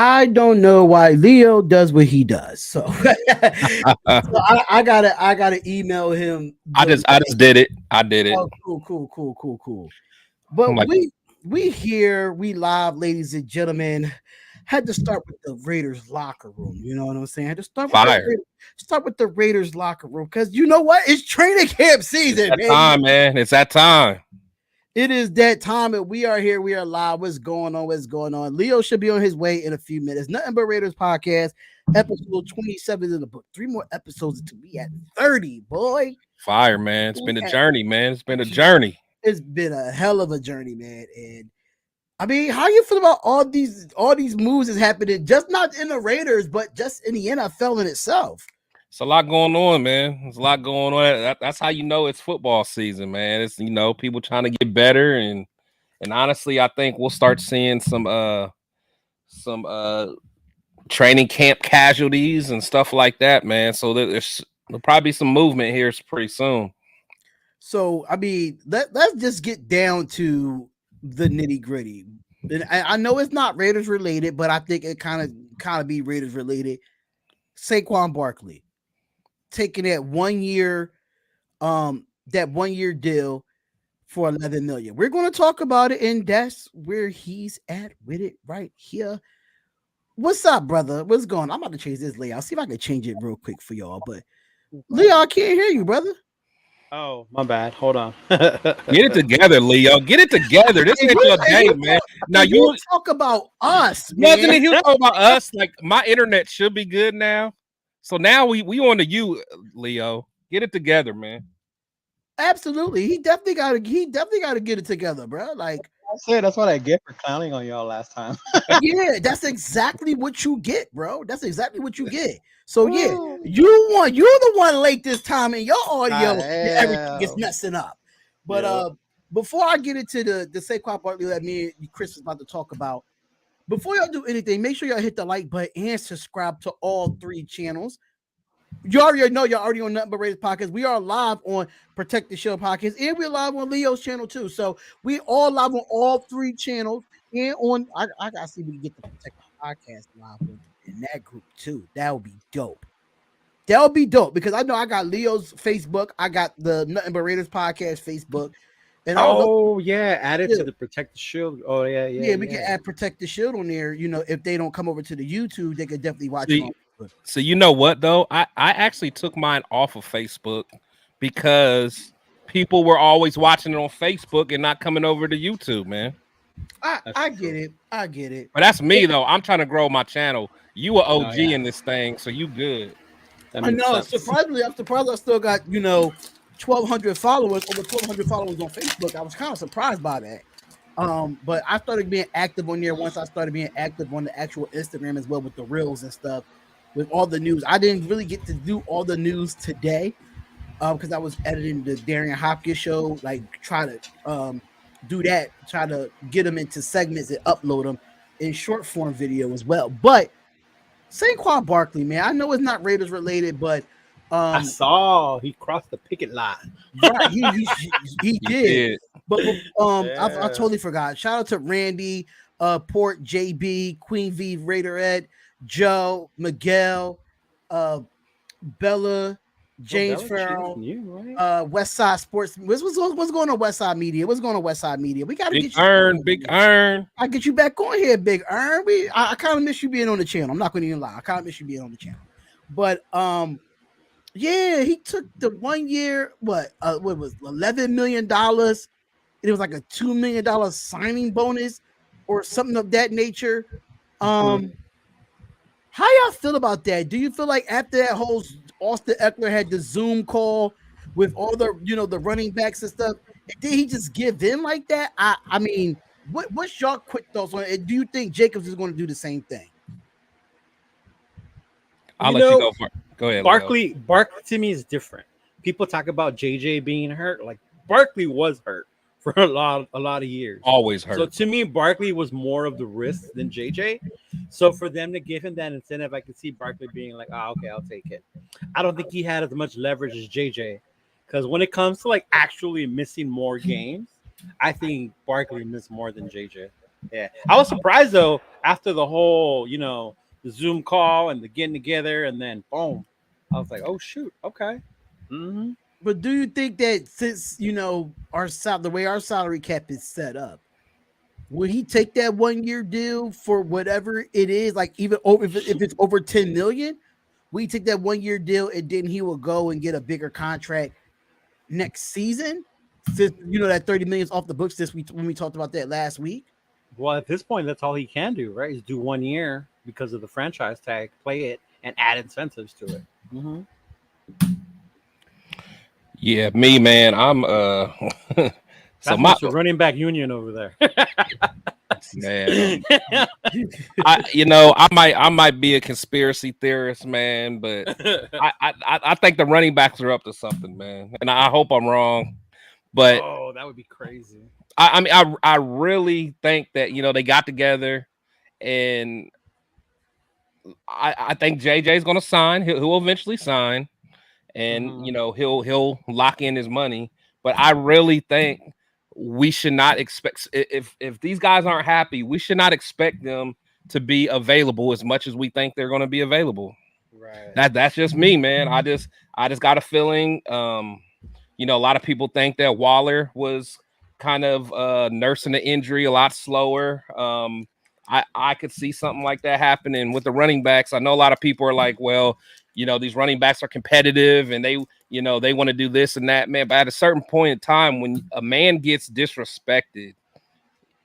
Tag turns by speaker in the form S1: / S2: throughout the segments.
S1: I don't know why Leo does what he does. So, I gotta email him the.
S2: I just did it. I did it.
S1: Oh, cool. But
S2: I'm like
S1: we here, we live, ladies and gentlemen. Had to start with the Raiders locker room. You know what I'm saying? Had to
S2: fire.
S1: start with the Raiders locker room because you know what? It's training camp
S2: It's
S1: season,
S2: that
S1: baby.
S2: time, man. It's that time.
S1: It is that time, and we are here. We are live. What's going on? What's going on? Leo should be on his way in a few minutes. Nothing but Raiders podcast, episode 27 in the book. 3 more episodes until we at 30, boy.
S2: Fire, man. It's
S1: We
S2: been a
S1: at
S2: journey, man. It's been a journey.
S1: It's been a hell of a journey, man. And I mean, how you feel about all these moves that's happening, just not in the Raiders, but just in the NFL in itself?
S2: It's a lot going on, man. There's a lot going on. That's how you know it's football season, man. It's people trying to get better and honestly, I think we'll start seeing some training camp casualties and stuff like that, man. So there'll probably be some movement here pretty soon.
S1: So I mean, let's just get down to the nitty gritty. And I know it's not Raiders related, but I think it kind of be Raiders related. Saquon Barkley taking that 1 year deal for 11 million. We're going to talk about it, and that's where he's at with it right here. What's up, brother? What's going on? I'm about to change this layout. See if I can change it real quick for y'all. But Leo, I can't hear you, brother.
S3: Oh, my bad. Hold on.
S2: Get it together, Leo. Get it together. This ain't your day, man. Now
S1: you talk about us,
S2: wasn't
S1: man.
S2: it you talk about us? Like my internet should be good now. So now we on to you, Leo. Get it together, man.
S1: Absolutely. He definitely gotta get it together, bro. Like
S3: I said, that's what I get for clowning on y'all last time.
S1: yeah, that's exactly what you get, bro. That's exactly what you get. So yeah, you're the one late this time, and your audio everything gets messing up. But before I get into the Saquon Barkley that me and Chris is about to talk about, before y'all do anything, make sure y'all hit the like button and subscribe to all 3 channels. You already know y'all already on Nothing But Raiders podcast. We are live on Protect the Show podcast, and we're live on Leo's channel too. So we all live on all 3 channels, and on I gotta see if we can get the Protect the podcast live in that group too. That would be dope. That would be dope because I know I got Leo's Facebook, I got the Nothing But Raiders podcast Facebook, and
S3: add it to the Protect the Shield. Oh yeah.
S1: We can add Protect the Shield on there. You know, if they don't come over to the YouTube, they could definitely watch it.
S2: So you know what though? I actually took mine off of Facebook because people were always watching it on Facebook and not coming over to YouTube, man.
S1: I get it.
S2: But that's me though. I'm trying to grow my channel. You are OG in this thing, so you good.
S1: I know. Surprisingly, I'm surprised I still got 1,200 followers, over 1,200 followers on Facebook. I was kind of surprised by that. But I started being active on there once I started being active on the actual Instagram as well with the reels and stuff. With all the news, I didn't really get to do all the news today because I was editing the Darian Hopkins show. Like, try to do that, try to get them into segments and upload them in short form video as well. But Saquon Barkley, man, I know it's not Raiders related, but
S3: I saw he crossed the picket line.
S1: Right, he did. But I totally forgot. Shout out to Randy, Port, JB, Queen V, Raider Ed, Joe, Miguel, Bella, James Farrell, right? West Side Sports. What's going on West Side Media? What's going on West Side Media? We gotta get you
S2: Big Earn.
S1: I get you back on here, Big Earn. I kind of miss you being on the channel. I'm not gonna even lie. I kind of miss you being on the channel. But yeah, he took the 1 year, what was $11 million. It was like a $2 million signing bonus or something of that nature. How y'all feel about that? Do you feel like after that whole Austin Eckler had the Zoom call with all the the running backs and stuff, did he just give in like that? I mean, what's your quick thoughts on it? Do you think Jacobs is going to do the same thing?
S2: I'll let you go for it. Go ahead.
S3: Barkley to me is different. People talk about JJ being hurt. Like Barkley was hurt for a lot of years.
S2: Always hurt.
S3: So to me, Barkley was more of the risk than JJ. So for them to give him that incentive, I could see Barkley being like, okay, I'll take it. I don't think he had as much leverage as JJ. Because when it comes to like actually missing more games, I think Barkley missed more than JJ. Yeah, I was surprised though after the whole, the Zoom call and the getting together, and then boom, I was like, oh shoot, okay. Mm-hmm.
S1: But do you think that since the way our salary cap is set up, would he take that 1 year deal for whatever it is? Like even over if it's over 10 million, we take that 1 year deal and then he will go and get a bigger contract next season. Since that 30 million is off the books when we talked about that last week.
S3: Well, at this point, that's all he can do, right? Is do 1 year because of the franchise tag, play it, and add incentives to it. Mm-hmm.
S2: Yeah, me, man. I'm
S3: so my running back union over there.
S2: Man, I might be a conspiracy theorist, man, but I think the running backs are up to something, man, and I hope I'm wrong. But
S3: that would be crazy.
S2: I really think that they got together, and I think JJ's going to sign. He'll eventually sign, and he'll lock in his money. But I really think we should not expect if these guys aren't happy, we should not expect them to be available as much as we think they're going to be available.
S3: Right.
S2: That's just me, man. I just got a feeling. A lot of people think that Waller was kind of nursing the injury a lot slower. I could see something like that happening with the running backs. I know a lot of people are like, well, these running backs are competitive and they want to do this and that, man. But at a certain point in time, when a man gets disrespected,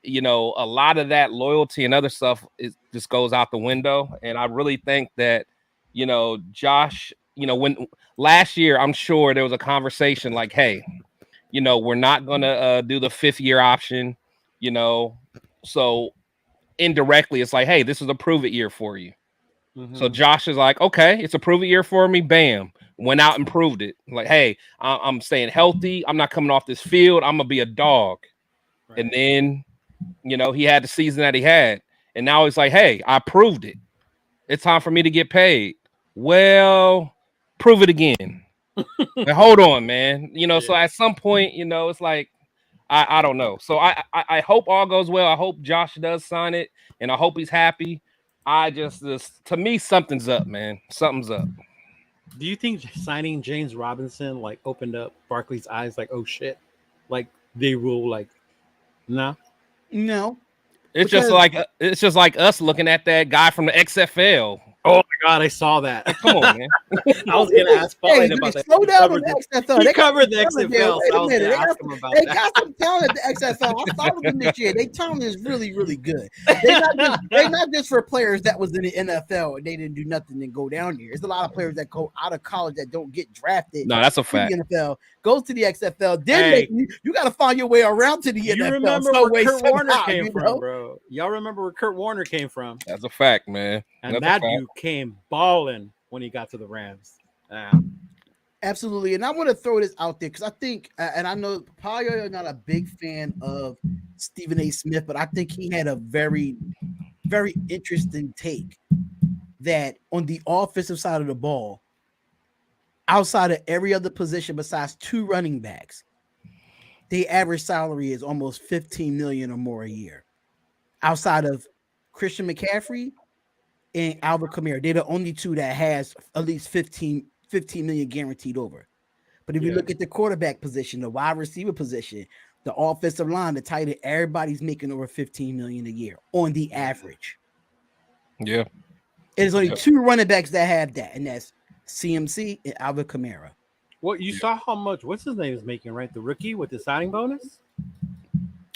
S2: a lot of that loyalty and other stuff just goes out the window. And I really think that, Josh, when last year, I'm sure there was a conversation like, hey, we're not going to do the 5th-year option, so indirectly it's like, hey, this is a prove it year for you. Mm-hmm. So Josh is like, okay, it's a prove it year for me. Bam. Went out and proved it. Like, hey, I'm staying healthy. I'm not coming off this field. I'm going to be a dog. Right. And then, he had the season that he had. And now he's like, hey, I proved it. It's time for me to get paid. Well, prove it again. Like, hold on, man. So at some point, it's like, I don't know. So I hope all goes well. I hope Josh does sign it, and I hope he's happy. To me, something's up, man. Something's up.
S3: Do you think signing James Robinson opened up Barkley's eyes? Like, oh shit, they will no.
S2: It's just like us looking at that guy from the XFL.
S3: Oh my God, I saw that.
S2: Come on, man.
S3: I was gonna ask Paul about that.
S1: Slow down on the XFL.
S3: He covered the XFL.
S1: They got some talent at the XFL. I followed them this year. Their talent is really, really good. They're not just for players that was in the NFL and they didn't do nothing and go down here. There's a lot of players that go out of college that don't get drafted.
S2: No, that's a fact.
S1: The NFL goes to the XFL. Then you got to find your way around to the NFL.
S3: You remember where Kurt Warner came from, bro? Y'all remember where Kurt Warner came from?
S2: That's a fact, man.
S3: And that dude came balling when he got to the Rams.
S1: Absolutely. And I want to throw this out there because I think, and I know probably you're not a big fan of Stephen A. Smith, but I think he had a very, very interesting take that on the offensive side of the ball, outside of every other position besides 2 running backs, the average salary is almost 15 million or more a year. Outside of Christian McCaffrey and Alvin Kamara, they're the only 2 that has at least 15 million guaranteed over. But if you look at the quarterback position, the wide receiver position, the offensive line, the tight end, everybody's making over 15 million a year on the average.
S2: Yeah.
S1: And there's only 2 running backs that have that, and that's CMC and Alvin Kamara.
S3: Well, you saw how much what's his name is making, right? The rookie with the signing bonus?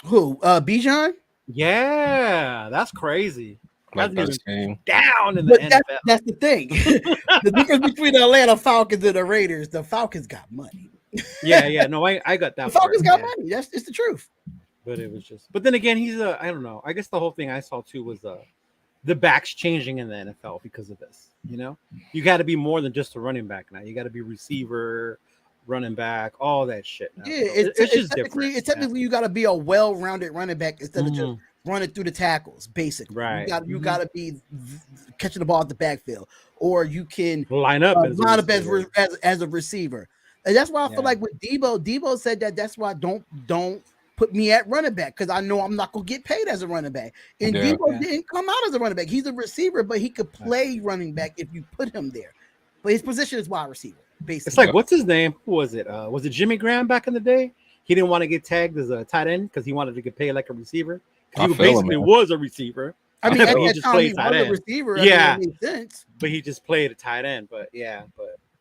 S1: Who? Bijan?
S3: Yeah, that's crazy.
S2: Like
S3: That's down in the NFL.
S1: That's the thing. The difference between the Atlanta Falcons and the Raiders, the Falcons got money.
S3: Yeah. No, I got that.
S1: The Falcons got money. That's just the truth.
S3: But it was just. But then again, he's I don't know. I guess the whole thing I saw too was the backs changing in the NFL because of this. You got to be more than just a running back now. You got to be receiver, running back, all that shit. Now.
S1: Yeah,
S3: so it's just different.
S1: It's technically you got to be a well-rounded running back instead of just running through the tackles, basically.
S3: Right.
S1: You got to be catching the ball at the backfield, or you can
S3: line up
S1: as a receiver. And that's why I feel like with Debo said that's why don't put me at running back because I know I'm not gonna get paid as a running back. And Debo didn't come out as a running back. He's a receiver, but he could play running back if you put him there. But his position is wide receiver. Basically,
S3: it's like what's his name? Who was it? Was it Jimmy Graham back in the day? He didn't want to get tagged as a tight end because he wanted to get paid like a receiver. He basically was a receiver.
S1: I mean, at that time he was a receiver.
S3: Yeah,
S1: I mean, it made sense.
S3: But he just played a tight end. But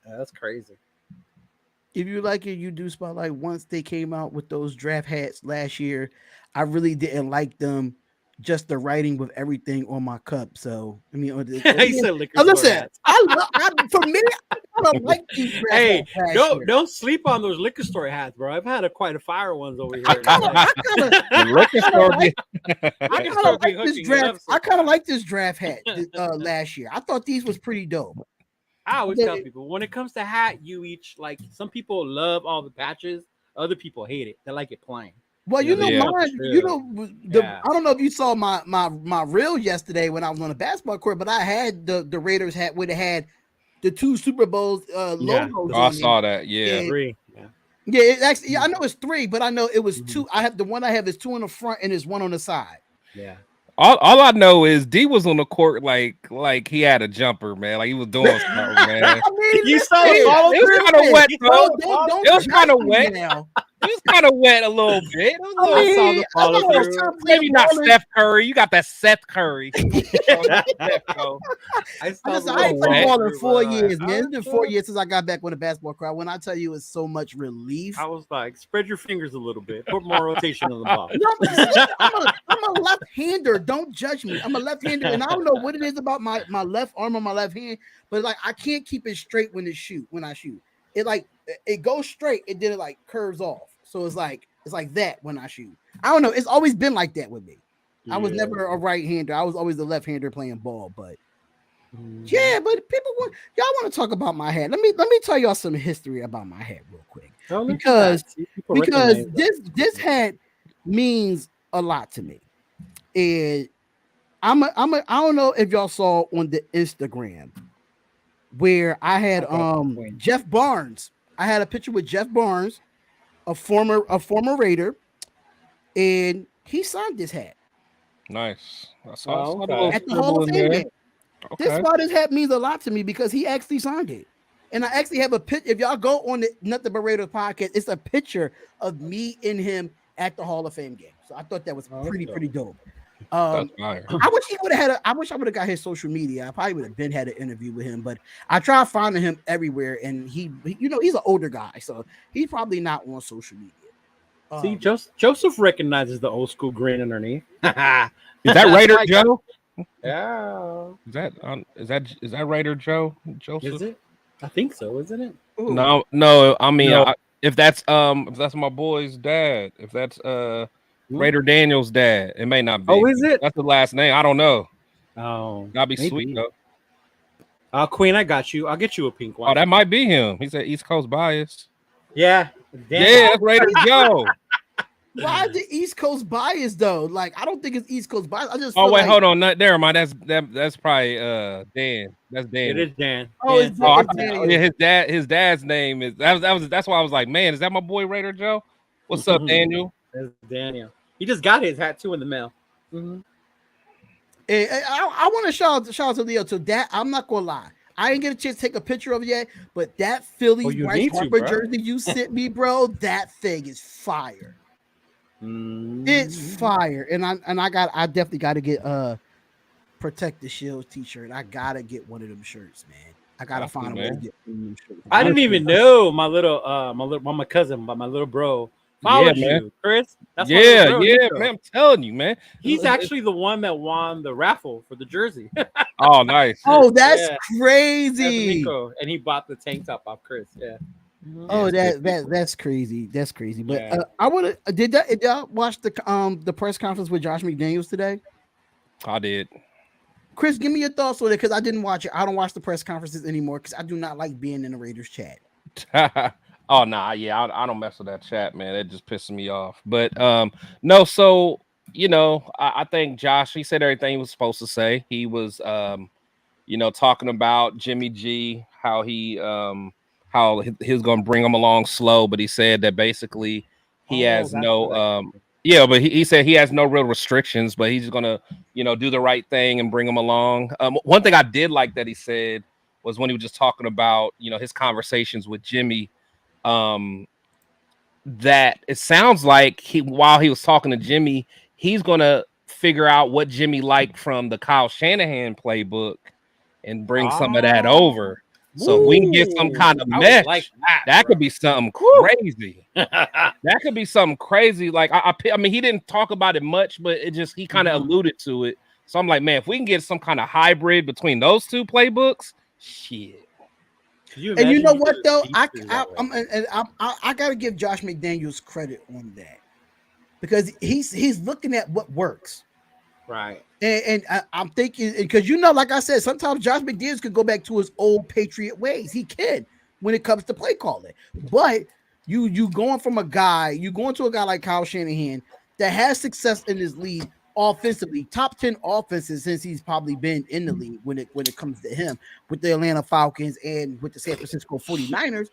S3: that's crazy.
S1: If you like it, you do Spotlight. Once they came out with those draft hats last year, I really didn't like them. Just the writing with everything on my cup. So I mean,
S3: he said liquor store
S1: listen,
S3: hats.
S1: For me, I don't like these draft hats. Hey,
S3: don't sleep on those liquor store hats, bro. I've had quite a fire ones over here.
S1: I kind of like this draft hat last year. I thought these was pretty dope.
S3: I always tell people when it comes to hat, you each like some people love all the patches, other people hate it. They like it plain.
S1: Well, mine, I don't know if you saw my reel yesterday when I was on the basketball court, but I had the Raiders hat where it had the 2 Super Bowls logos.
S2: I saw that. Yeah.
S3: 3.
S1: Yeah, it actually, I know it's 3, but I know it was 2. I have the one I have is 2 on the front and there's 1 on the side.
S3: Yeah.
S2: All I know is D was on the court like he had a jumper, man. Like he was doing something, man.
S1: I mean,
S3: you saw it
S2: was kind of wet, bro. It was kind of wet. It was kind of wet a little bit. It was maybe not Steph Curry. You got that Seth Curry.
S1: I ain't played ball in 4 years, man. It's been 4 years since I got back with a basketball crowd. When I tell you it's so much relief.
S3: I was like, spread your fingers a little bit. Put more rotation on the ball.
S1: I'm a left-hander. Don't judge me. I'm a left-hander, and I don't know what it is about my left arm or my left hand, but like I can't keep it straight when I shoot. It goes straight, and then it like curves off. So it's like that when I shoot. I don't know. It's always been like that with me. I was never a right-hander. I was always the left-hander playing ball. But yeah, but y'all want to talk about my hat. Let me tell y'all some history about my hat real quick. Because this hat means a lot to me. And I don't know if y'all saw on the Instagram where I had Jeff Barnes. I had a picture with Jeff Barnes, a former Raider, and he signed this hat.
S2: Nice.
S1: At the Hall of Fame game. Okay. This why this hat means a lot to me because he actually signed it. And I actually have a picture. If y'all go on the Nothing But Raiders podcast, it's a picture of me and him at the Hall of Fame game. So I thought that was pretty dope. I wish he would have I wish I would have got his social media. I probably would have had an interview with him, but I tried finding him everywhere, and he he's an older guy, so he's probably not on social media.
S3: See, Joseph recognizes the old school grin underneath.
S2: Is that Raider Joe?
S3: Yeah.
S2: Is that Raider Joe? Joseph?
S3: Is it? I think so, isn't it?
S2: Ooh. No. I mean, if that's my boy's dad, if that's Raider Daniels' dad, it may not be.
S3: Oh, is it?
S2: That's the last name. I don't know.
S3: Oh,
S2: that'd be sweet though.
S3: Queen, I got you. I'll get you a pink one.
S2: Oh, that might be him. He said East Coast bias.
S3: Yeah.
S2: Yeah, that's Raider Joe.
S1: Why the East Coast bias though? Like, I don't think it's East Coast bias. I just
S2: hold on, never mind. That's probably Dan. That's Dan.
S3: It is Dan.
S2: His dad's name is that's why I was like, man, is that my boy Raider Joe? What's up, Daniel?
S3: That's Daniel. He just got his hat too in the mail.
S1: Mm-hmm. I want to shout out to Leo. So that I'm not gonna lie, I didn't get a chance to take a picture of it yet, but that Phillies Bryce Harper jersey you sent me, bro, that thing is fire. It's fire, and I definitely got to get Protect the Shield t-shirt. I gotta get one of them shirts, man. I gotta find a way to get one of them shirts.
S3: I didn't even know my cousin, but my little bro followed you, Chris. That's
S2: man. I'm telling you, man.
S3: He's actually the one that won the raffle for the jersey.
S2: Oh, nice.
S1: Oh, that's crazy.
S3: And he bought the tank top off Chris. Yeah.
S1: Oh, that's crazy. That's crazy. But I would have did y'all watch the press conference with Josh McDaniels today?
S2: I did.
S1: Chris, give me your thoughts on it because I didn't watch it. I don't watch the press conferences anymore because I do not like being in the Raiders chat.
S2: Oh nah, yeah, I don't mess with that chat, man. It just pisses me off. But no, so I think Josh, he said everything he was supposed to say. He was talking about Jimmy G, how he was gonna bring him along slow, but he said that basically he has no Yeah, but he said he has no real restrictions, but he's gonna, do the right thing and bring him along. One thing I did like that he said was when he was just talking about, his conversations with Jimmy. That it sounds like while he was talking to Jimmy, he's gonna figure out what Jimmy liked from the Kyle Shanahan playbook and bring some of that over. So if we can get some kind of
S3: I would like
S2: mesh,
S3: that,
S2: that
S3: bro.
S2: could be something crazy. That could be something crazy. Like I mean, he didn't talk about it much, but he kind of alluded to it. So I'm like, man, if we can get some kind of hybrid between those two playbooks, shit.
S1: And you know what though, I gotta give Josh McDaniels credit on that because he's looking at what works,
S3: right?
S1: And I'm thinking because like I said, sometimes Josh McDaniels could go back to his old Patriot ways. He can when it comes to play calling, but you going to a guy like Kyle Shanahan that has success in his league offensively, top 10 offenses since he's probably been in the league when it comes to him with the Atlanta Falcons and with the San Francisco 49ers.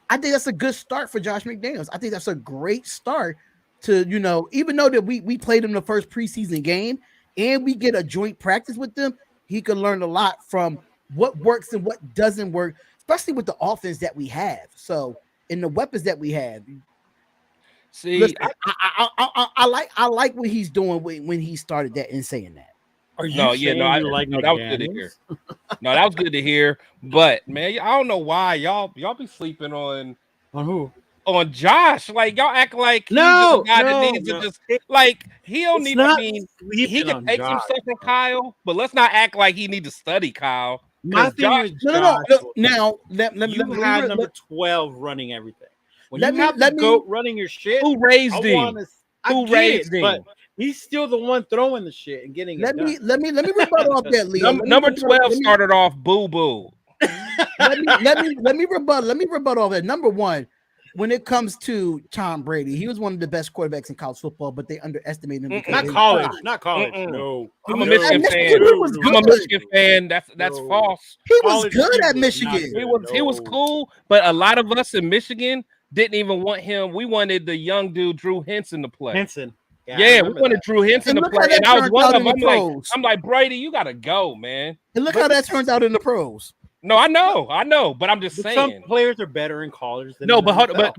S1: I think that's a good start for Josh McDaniels. I think that's a great start to, even though that we played him the first preseason game and we get a joint practice with them, he could learn a lot from what works and what doesn't work, especially with the offense that we have. So, and the weapons that we have.
S2: See,
S1: listen, I like what he's doing when he started that and saying that.
S3: Are you saying you like
S2: that was good to hear. No, that was good to hear. But man, I don't know why y'all be sleeping on
S3: who?
S2: On Josh. Like y'all act like he's
S3: no,
S2: just a guy that needs to just like he don't need. I mean, he can take some stuff from Kyle, but let's not act like he need to study Kyle.
S3: My thing
S2: Josh,
S3: with
S1: no. Now
S3: let me have number 12 running everything. When you have the GOAT running your shit,
S2: who raised him? Who raised him?
S3: But he's still the one throwing the shit and getting
S1: let me rebut off that, Leo.
S2: Number 12 started off boo boo.
S1: let me rebut all that. Number one, when it comes to Tom Brady, he was one of the best quarterbacks in college football, but they underestimated him.
S3: Not college. No,
S2: I'm a Michigan fan. I'm a Michigan fan. That's false.
S1: He was good at Michigan.
S2: He was cool, but a lot of us in Michigan didn't even want him. We wanted the young dude Drew Henson to play. Yeah, we wanted Drew Henson to play, and I was one of them. I'm like, Brady, you gotta go, man.
S1: And look how that turned out in the pros.
S2: No, I know, but I'm just saying
S3: some players are better in college than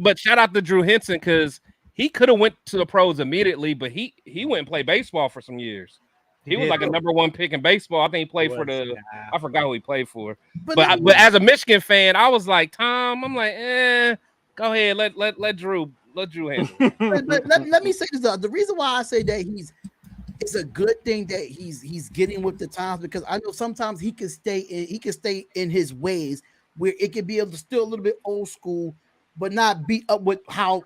S2: but shout out to Drew Henson because he could have went to the pros immediately, but he went and played baseball for some years. He was like a number 1 pick in baseball. I think he played for I forgot who he played for. But as a Michigan fan, I was like, Tom, I'm like, go ahead, let Drew handle it.
S1: let me say this. The reason why I say that it's a good thing that he's getting with the times because I know sometimes he can stay in his ways where it can be able to still a little bit old school, but not beat up with how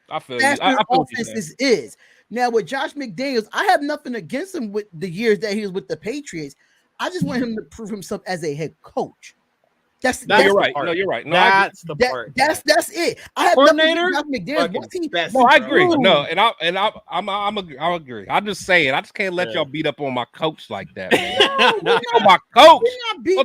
S2: I feel
S1: offense is. Now with Josh McDaniels, I have nothing against him with the years that he was with the Patriots. I just want him to prove himself as a head coach.
S2: You're right. No, you're right. No,
S3: that's the part.
S1: That's it. I have
S3: coordinator.
S2: I agree. No, and I agree. I'm just saying. I just can't let y'all beat up on my coach like that. Man. My coach.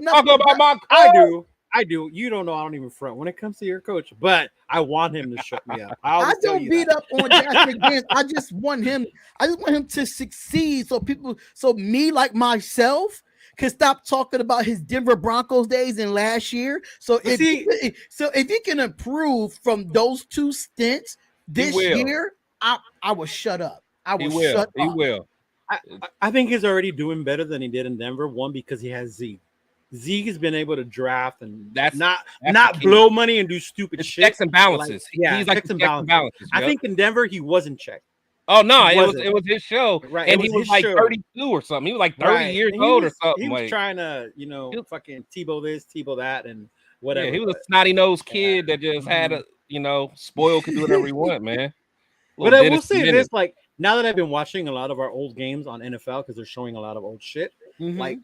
S3: Talk about my coach. I do. You don't know. I don't even front when it comes to your coach, but I want him to shut me up.
S1: I don't beat up on Josh McDaniels. I just want him to succeed. So me like myself can stop talking about his Denver Broncos days in last year. So if he can improve from those 2 stints this year, I will shut up.
S2: He will.
S3: I think he's already doing better than he did in Denver. One, because he has Zeke. Zeke has been able to draft and
S2: that's
S3: not blow money and do stupid shit.
S2: Checks and balances.
S3: He's like checks and balances. I think in Denver he wasn't checked.
S2: Oh no, it was his show,
S3: right?
S2: And he was like 32 or something. He was like 30 years old or something.
S3: He was trying to, fucking Tebow this, Tebow that, and whatever.
S2: Yeah, he was a snotty nosed kid that just had a, spoiled, could do whatever he want, man.
S3: But I will say this, like now that I've been watching a lot of our old games on NFL because they're showing a lot of old shit, like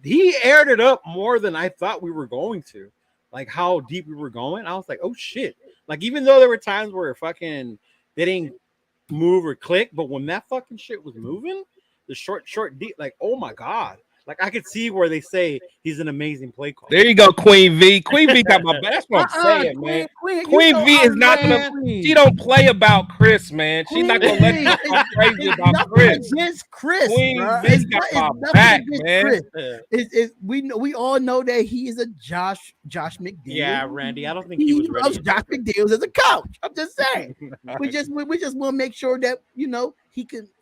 S3: he aired it up more than I thought we were going to. Like how deep we were going, I was like, oh shit! Like even though there were times where fucking they didn't move or click, but when that fucking shit was moving, the short deep, like oh my god, Like I could see where they say he's an amazing play caller.
S2: There you go, Queen V. Queen V got my back. That's what I'm saying, man. Queen V is not gonna. She don't play about Chris, man. She's not gonna let you talk crazy about Chris.
S1: Against Chris,
S2: Queen V got my back, man.
S1: We all know that he is a Josh McDaniels.
S3: Yeah, Randy. I don't think he was ready.
S1: Loves Josh McDaniels as a coach. I'm just saying. we just want to make sure that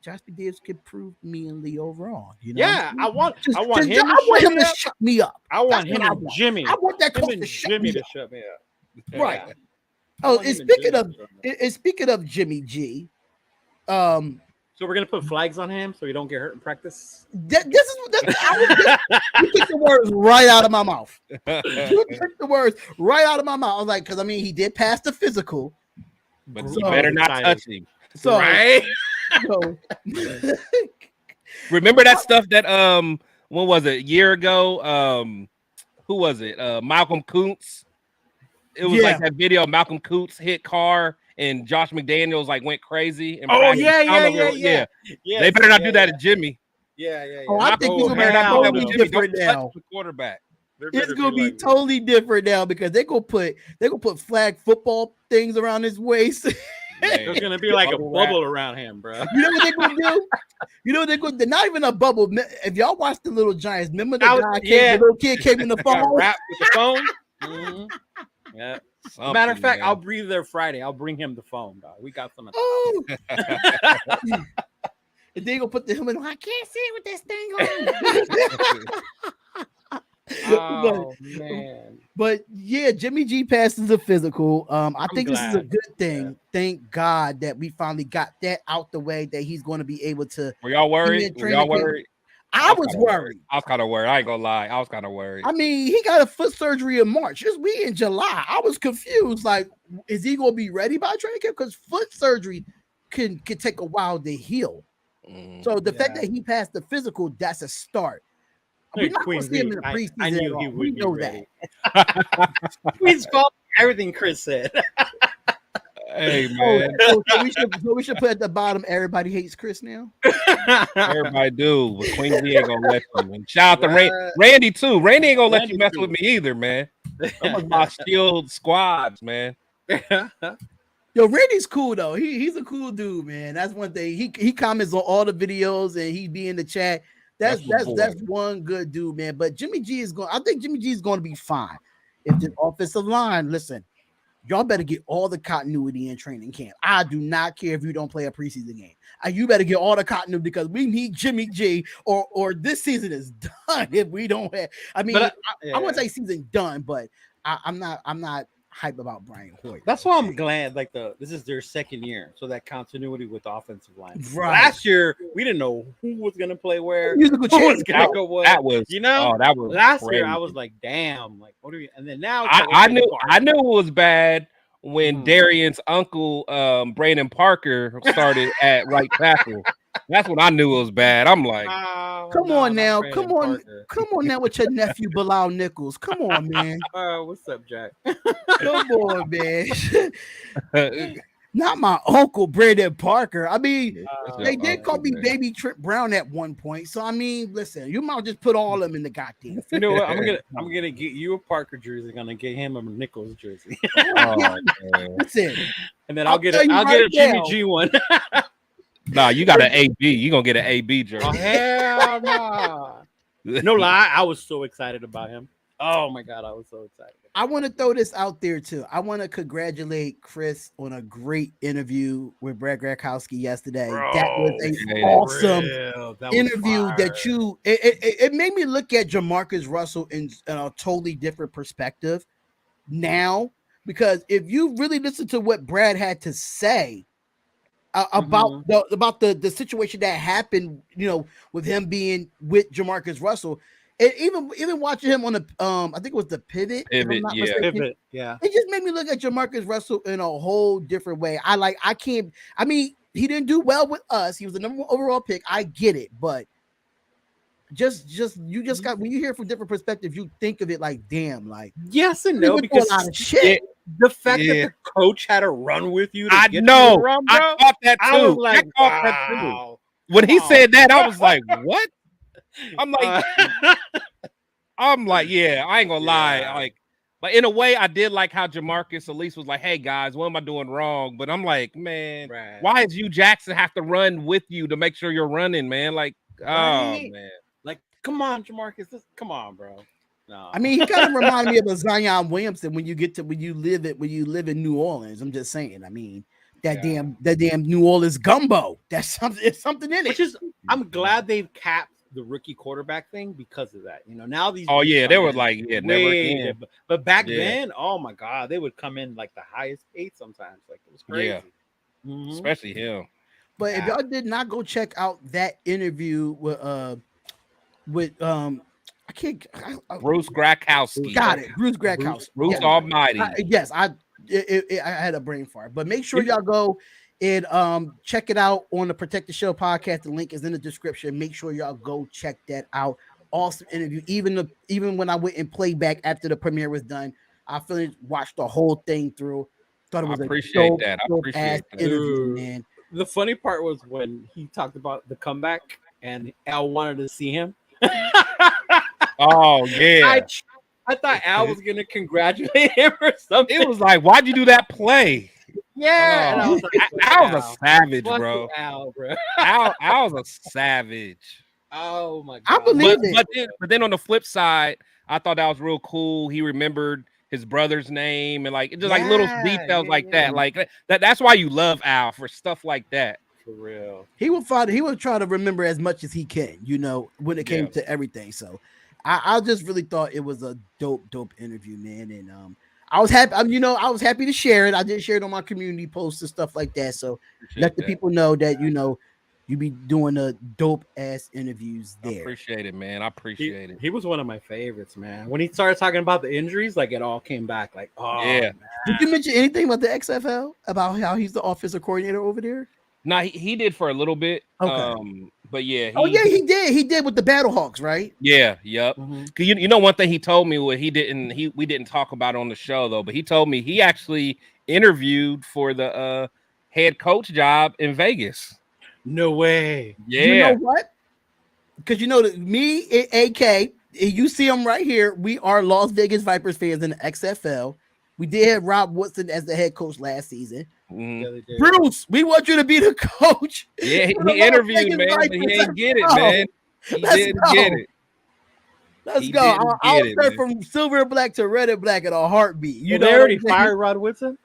S1: Josh McDaniels can prove me and Leo wrong.
S3: Yeah, I want him.
S1: I want him to shut me up.
S3: I want him and Jimmy.
S1: I want that coach to shut me up. Right.
S3: Yeah.
S1: Oh, and speaking of Jimmy G,
S3: so we're gonna put flags on him so he don't get hurt in practice.
S1: You took the words right out of my mouth. You took the words right out of my mouth. I was like, because he did pass the physical,
S2: but you better not touch him.
S1: So,
S3: right.
S1: So,
S2: remember that stuff that when was it? A year ago? Who was it? Malcolm Kuntz. It was like that video of Malcolm Kuntz hit Carr and Josh McDaniels went crazy. And
S3: yeah.
S2: They better not do that to Jimmy.
S3: Yeah.
S1: Oh, I think it's gonna be totally different now.
S2: The quarterback.
S1: It's gonna be totally different now because they're gonna put flag football things around his waist.
S3: There's gonna be like a bubble around him, bro.
S1: You know what they're gonna do? They're not even a bubble. If y'all watch the Little Giants, remember the little kid came in the phone?
S3: Rap with the phone. Mm-hmm. Yeah. Matter of fact, I'll be there Friday. I'll bring him the phone, dog. We got some.
S1: Oh. And they gonna put the helmet on. I can't see with this thing on.
S3: Oh man.
S1: But yeah, Jimmy G passes the physical. I think this is a good thing. Yeah. Thank God that we finally got that out the way, that he's going to be able to.
S2: Were y'all worried? I
S1: was worried.
S2: I was kind of worried. I ain't gonna lie. I was kind of worried.
S1: He got a foot surgery in March. We in July. I was confused. Like, is he gonna be ready by training camp? Because foot surgery can take a while to heal. So the fact that he passed the physical, that's a start. We're not going to see him in the preseason. I knew he would know that.
S3: Queen's fault. Everything Chris said.
S2: Hey man.
S1: So we should put at the bottom. Everybody hates Chris now.
S2: Everybody do, but Queen V ain't gonna let you. And shout out to Randy too. Randy ain't gonna let you mess with me either, man. That was my shield squads, man.
S1: Yo, Randy's cool though. He's a cool dude, man. That's one thing. He comments on all the videos and he be in the chat. That's one good dude, man. But Jimmy G is going. I think Jimmy G is going to be fine. If the offensive line, listen, y'all better get all the continuity in training camp. I do not care if you don't play a preseason game. You better get all the continuity because we need Jimmy G, or this season is done if we don't have. I wouldn't say season done, but I'm not hype about Brian Hoyer.
S3: That's why I'm glad. This is their second year, so that continuity with the offensive line.
S1: Right.
S3: Last year we didn't know who was going to play where.
S1: Musical chair.
S2: That was that was
S3: last
S2: crazy.
S3: year. I was like, damn, like what are we? And then now
S2: I knew it was bad when Darian's uncle Brandon Parker started at right tackle. That's when I knew it was bad. I'm like,
S1: come on now with your nephew Bilal Nichols. Come on, man.
S3: What's up, Jack?
S1: Come on, man. Not my uncle Brandon Parker. They did call me Baby Trip Brown at one point. So listen, you might just put all of them in the goddamn.
S3: You know what? I'm gonna get you a Parker jersey. I'm gonna get him a Nichols jersey.
S1: Listen,
S3: and then I'll get a Jimmy G one.
S2: Nah, you got an AB. You gonna get an AB jersey?
S3: Oh, hell nah. No lie, I was so excited about him. Oh my god, I was so excited.
S1: I want to throw this out there too. I want to congratulate Chris on a great interview with Brad Grakowski yesterday.
S3: Bro,
S1: that was an awesome interview. It made me look at Jamarcus Russell in a totally different perspective now, because if you really listen to what Brad had to say about the situation that happened, with him being with Jamarcus Russell. And even watching him on the I think it was the pivot.
S3: Pivot,
S1: yeah. It just made me look at Jamarcus Russell in a whole different way. He didn't do well with us. He was the number 1 overall pick. I get it, but you just got, when you hear from different perspectives, you think of it like, damn, like
S3: yes and no, because
S1: a lot of shit.
S3: The fact that the coach had to run with you.
S2: I caught that too.
S3: I was like,
S2: that too. When he said that, I was like, what? I'm like, yeah, I ain't gonna lie. But in a way, I did like how Jamarcus at least was like, hey guys, what am I doing wrong? But I'm like, man, why does Jackson have to run with you to make sure you're running, man? Like, oh man.
S3: Like, come on, Jamarcus. Come on, bro. No.
S1: I mean, he kind of reminded me of a Zion Williamson when you live in New Orleans. I'm just saying. I mean, that damn New Orleans gumbo. That's something. It's something in it.
S3: I'm glad they've capped the rookie quarterback thing because of that. Now these.
S2: Oh yeah, they were like, never again.
S3: But back then, oh my god, they would come in like the highest paid sometimes. Like it was crazy.
S2: Yeah, especially him.
S1: But if y'all did not go check out that interview with
S2: Bruce Grakowski.
S1: Got it, Bruce Grakowski.
S2: Bruce Almighty.
S1: I had a brain fart, but make sure y'all go and check it out on the Protect the Show podcast. The link is in the description. Make sure y'all go check that out. Awesome interview. Even when I went and played back after the premiere was done, I watched the whole thing through. Thought it was dope interview, man.
S3: The funny part was when he talked about the comeback and Al wanted to see him.
S2: Oh yeah,
S3: I thought Al was gonna congratulate him or something.
S2: It was like, why'd you do that play?
S3: Yeah,
S2: and I was like, Al was a savage, bro.
S3: Al, bro.
S2: Al was a savage.
S3: Oh my god,
S1: I believe it.
S2: But then on the flip side, I thought that was real cool. He remembered his brother's name and like just like little details like that. Like that's why you love Al, for stuff like that.
S3: For real.
S1: He would try to remember as much as he can, when it came to everything. So I just really thought it was a dope interview, man. And I was happy, I was happy to share it. I did share it on my community posts and stuff like that. So let the people know that you be doing a dope ass interviews there.
S2: I appreciate it, man. I appreciate it.
S3: He was one of my favorites, man. When he started talking about the injuries, like it all came back. Like, oh
S2: yeah.
S3: Man.
S1: Did you mention anything about the XFL, about how he's the offensive coordinator over there?
S2: No, he did for a little bit. Okay. But yeah.
S1: He did. He did with the Battlehawks, right?
S2: Yeah. Yep. Mm-hmm. You know, one thing he told me what we didn't talk about on the show though, but he told me he actually interviewed for the head coach job in Vegas.
S3: No way.
S2: Yeah.
S1: You know what? Because me, AK, you see him right here. We are Las Vegas Vipers fans in the XFL. We did have Rob Woodson as the head coach last season.
S2: Mm-hmm.
S1: Bruce, we want you to be the coach.
S2: Yeah, he interviewed, man, but he didn't get it, man. He didn't get it.
S1: Let's go. I'll turn from silver and black to red and black in a heartbeat.
S3: They already fired Rod Woodson?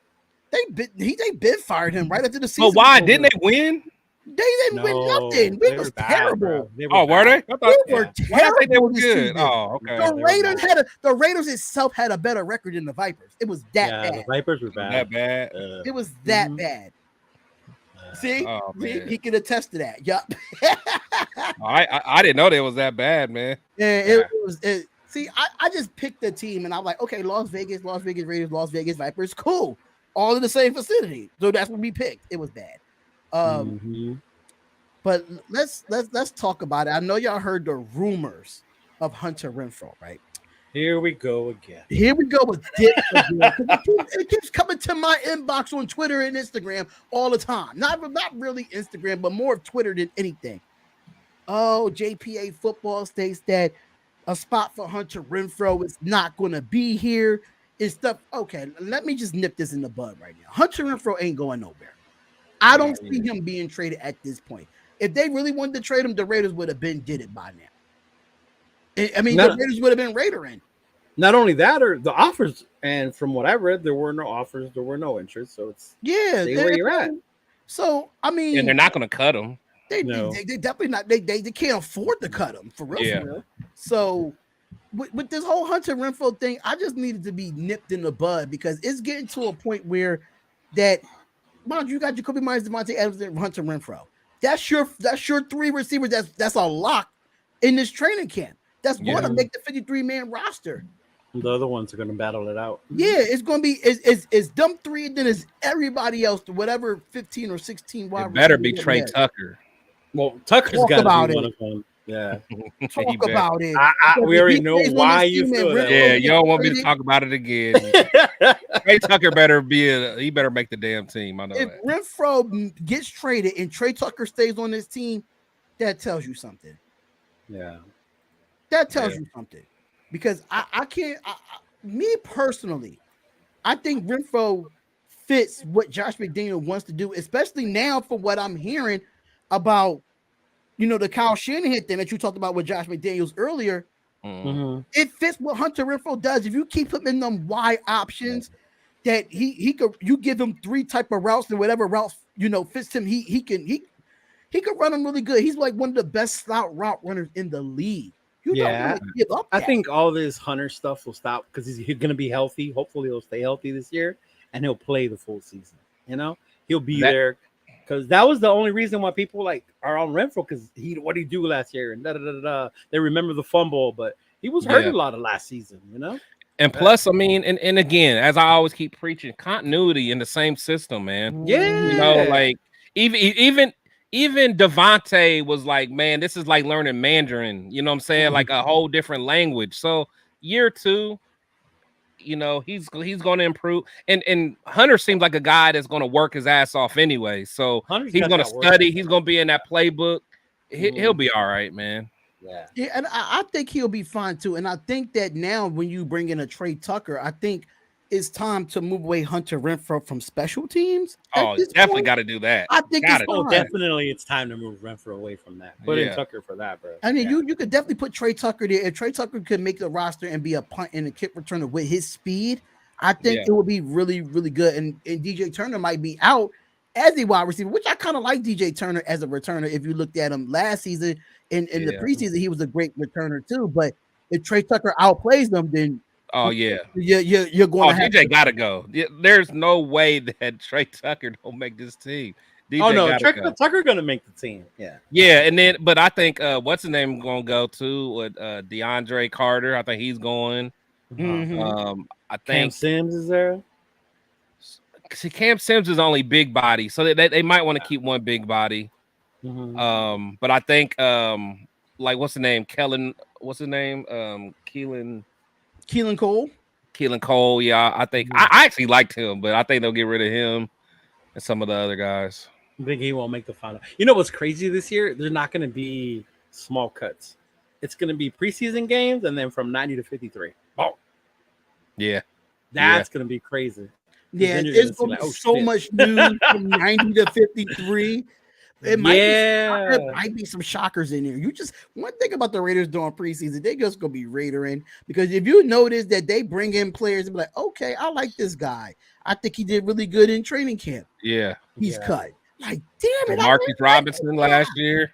S1: They been fired him right after the season.
S2: But why? Didn't they win?
S1: They didn't win nothing. We was terrible.
S2: Were they?
S1: We were terrible.
S2: They were good. Oh, okay.
S1: The Raiders itself had a better record than the Vipers. It was that bad.
S3: The Vipers were bad.
S2: That bad.
S1: It was that bad. See, he can attest to that. Yup.
S2: I didn't know they was that bad, man.
S1: Yeah, it was. See, I just picked the team and I'm like, okay, Las Vegas Raiders, Las Vegas Vipers, cool, all in the same vicinity. So that's what we picked. It was bad. But let's talk about it. I know y'all heard the rumors of Hunter Renfrow, right?
S3: Here we go again.
S1: Here we go with Dick again. It keeps coming to my inbox on Twitter and Instagram all the time. Not really Instagram, but more of Twitter than anything. Oh, JPA football states that a spot for Hunter Renfrow is not going to be here and stuff. Okay, let me just nip this in the bud right now. Hunter Renfrow ain't going nowhere. I don't see him being traded at this point. If they really wanted to trade him, the Raiders would have did it by now. I mean, the Raiders would have been Raidering.
S3: Not only that, or the offers, and from what I read, there were no offers, there were no interest. So it's stay where you're at.
S1: So I mean,
S2: and they're not going to cut him.
S1: They definitely not. They can't afford to cut him for real. Yeah. For real. So with this whole Hunter Renfrow thing, I just needed to be nipped in the bud because it's getting to a point where that. Mind you got Jacoby Myers, Devontae Adams, and Hunter Renfrow. That's your three receivers. That's a lock in this training camp. That's going to make the 53-man roster.
S3: The other ones are going to battle it out.
S1: Yeah, it's going to be it's them three, and then it's everybody else. Whatever 15 or 16 wide.
S2: It better be Trey Tucker.
S3: Well, Tucker's got to be one of them. Yeah,
S1: talk about it.
S3: We already know why you feel that.
S2: Yeah, you don't want me to talk about it again. Trey Tucker better make the damn team. I know
S1: if
S2: that.
S1: Renfrow gets traded and Trey Tucker stays on this team, that tells you something.
S3: Yeah.
S1: That tells you something. Because I can't, me personally, I think Renfrow fits what Josh McDaniel wants to do, especially now for what I'm hearing about, the Kyle Shanahan thing that you talked about with Josh McDaniels earlier.
S3: Mm-hmm.
S1: It fits what Hunter Renfrow does. If you keep him in them wide options, that he could, you give him 3 type of routes and whatever routes fits him, he could run them really good. He's like one of the best slot route runners in the league. You don't want to give up that.
S3: I think all this Hunter stuff will stop because he's going to be healthy. Hopefully, he'll stay healthy this year, and he'll play the full season. He'll be there because that was the only reason why people are on Renfrow, because what did he do last year and They remember the fumble, but he was hurt a lot of last season.
S2: And plus, I mean, and again, as I always keep preaching, continuity in the same system, man.
S3: Yeah,
S2: Even Devontae was like, man, this is like learning Mandarin. You know what I'm saying? Like a whole different language. So year 2, he's going to improve. And Hunter seems like a guy that's going to work his ass off anyway. So he's going to study. He's going to be in that playbook. He'll be all right, man.
S1: Yeah, and I think he'll be fine too. And I think that now when you bring in a Trey Tucker, I think it's time to move away Hunter Renfrow from special teams.
S2: Oh, definitely got to do that.
S1: I think
S3: definitely it's time to move Renfrow away from that. Put in Tucker for that, bro.
S1: I mean, you could definitely put Trey Tucker there. If Trey Tucker could make the roster and be a punt and a kick returner with his speed, I think it would be really, really good. And DJ Turner might be out as a wide receiver, which I kind of like DJ Turner as a returner. If you looked at him last season in the preseason, he was a great returner too. But if Trey Tucker outplays them, then you're going to have
S2: DJ gotta go. There's no way that Trey Tucker don't make this team.
S3: Tucker gonna make the team.
S2: And then but I think what's his name gonna go to with DeAndre Carter. I think he's going. I think
S3: Cam Sims is there.
S2: See, Cam Sims is only big body, so they might want to keep one big body. But I think what's the name? Keelan
S1: Cole.
S2: Keelan Cole, yeah. I think I actually liked him, but I think they'll get rid of him and some of the other guys.
S3: I think he won't make the final. You know what's crazy this year? There's not going to be small cuts. It's going to be preseason games and then from 90 to 53. Oh,
S2: yeah,
S3: that's going to be crazy.
S1: Yeah, it's going to be so much news from 90 to 53. It might be some shockers in there. One thing about the Raiders doing preseason, they just gonna be Raidering, because if you notice that they bring in players and be like, okay, I like this guy. I think he did really good in training camp.
S2: Yeah,
S1: he's cut. Like, damn it,
S2: Demarcus Robinson last year.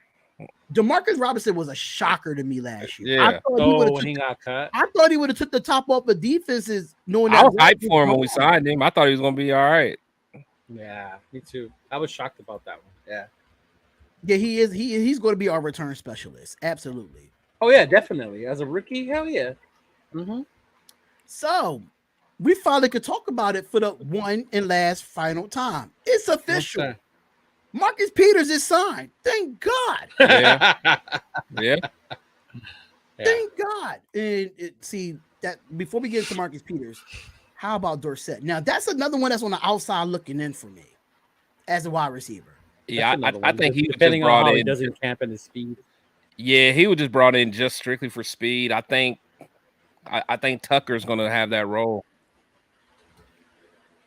S1: Demarcus Robinson was a shocker to me last year.
S2: Yeah.
S3: When he got cut,
S1: I thought he would have took the top off of defenses. Knowing
S2: I was hyped for him when we signed him. I thought he was gonna be all right.
S3: Yeah, me too. I was shocked about that one. Yeah.
S1: Yeah, he is. He's going to be our return specialist. Absolutely.
S3: Oh yeah, definitely. As a rookie, hell yeah.
S1: So we finally could talk about it for the one and last final time. It's official. Okay. Marcus Peters is signed. Thank God.
S2: Yeah.
S1: Thank God. And see that before we get into Marcus Peters, how about Dorsett? Now that's another one that's on the outside looking in for me as a wide receiver.
S2: Yeah, I think he was
S3: depending
S2: just brought
S3: on how
S2: in.
S3: he doesn't camp in his speed.
S2: Yeah, he was just brought in just strictly for speed. I think Tucker's going to have that role.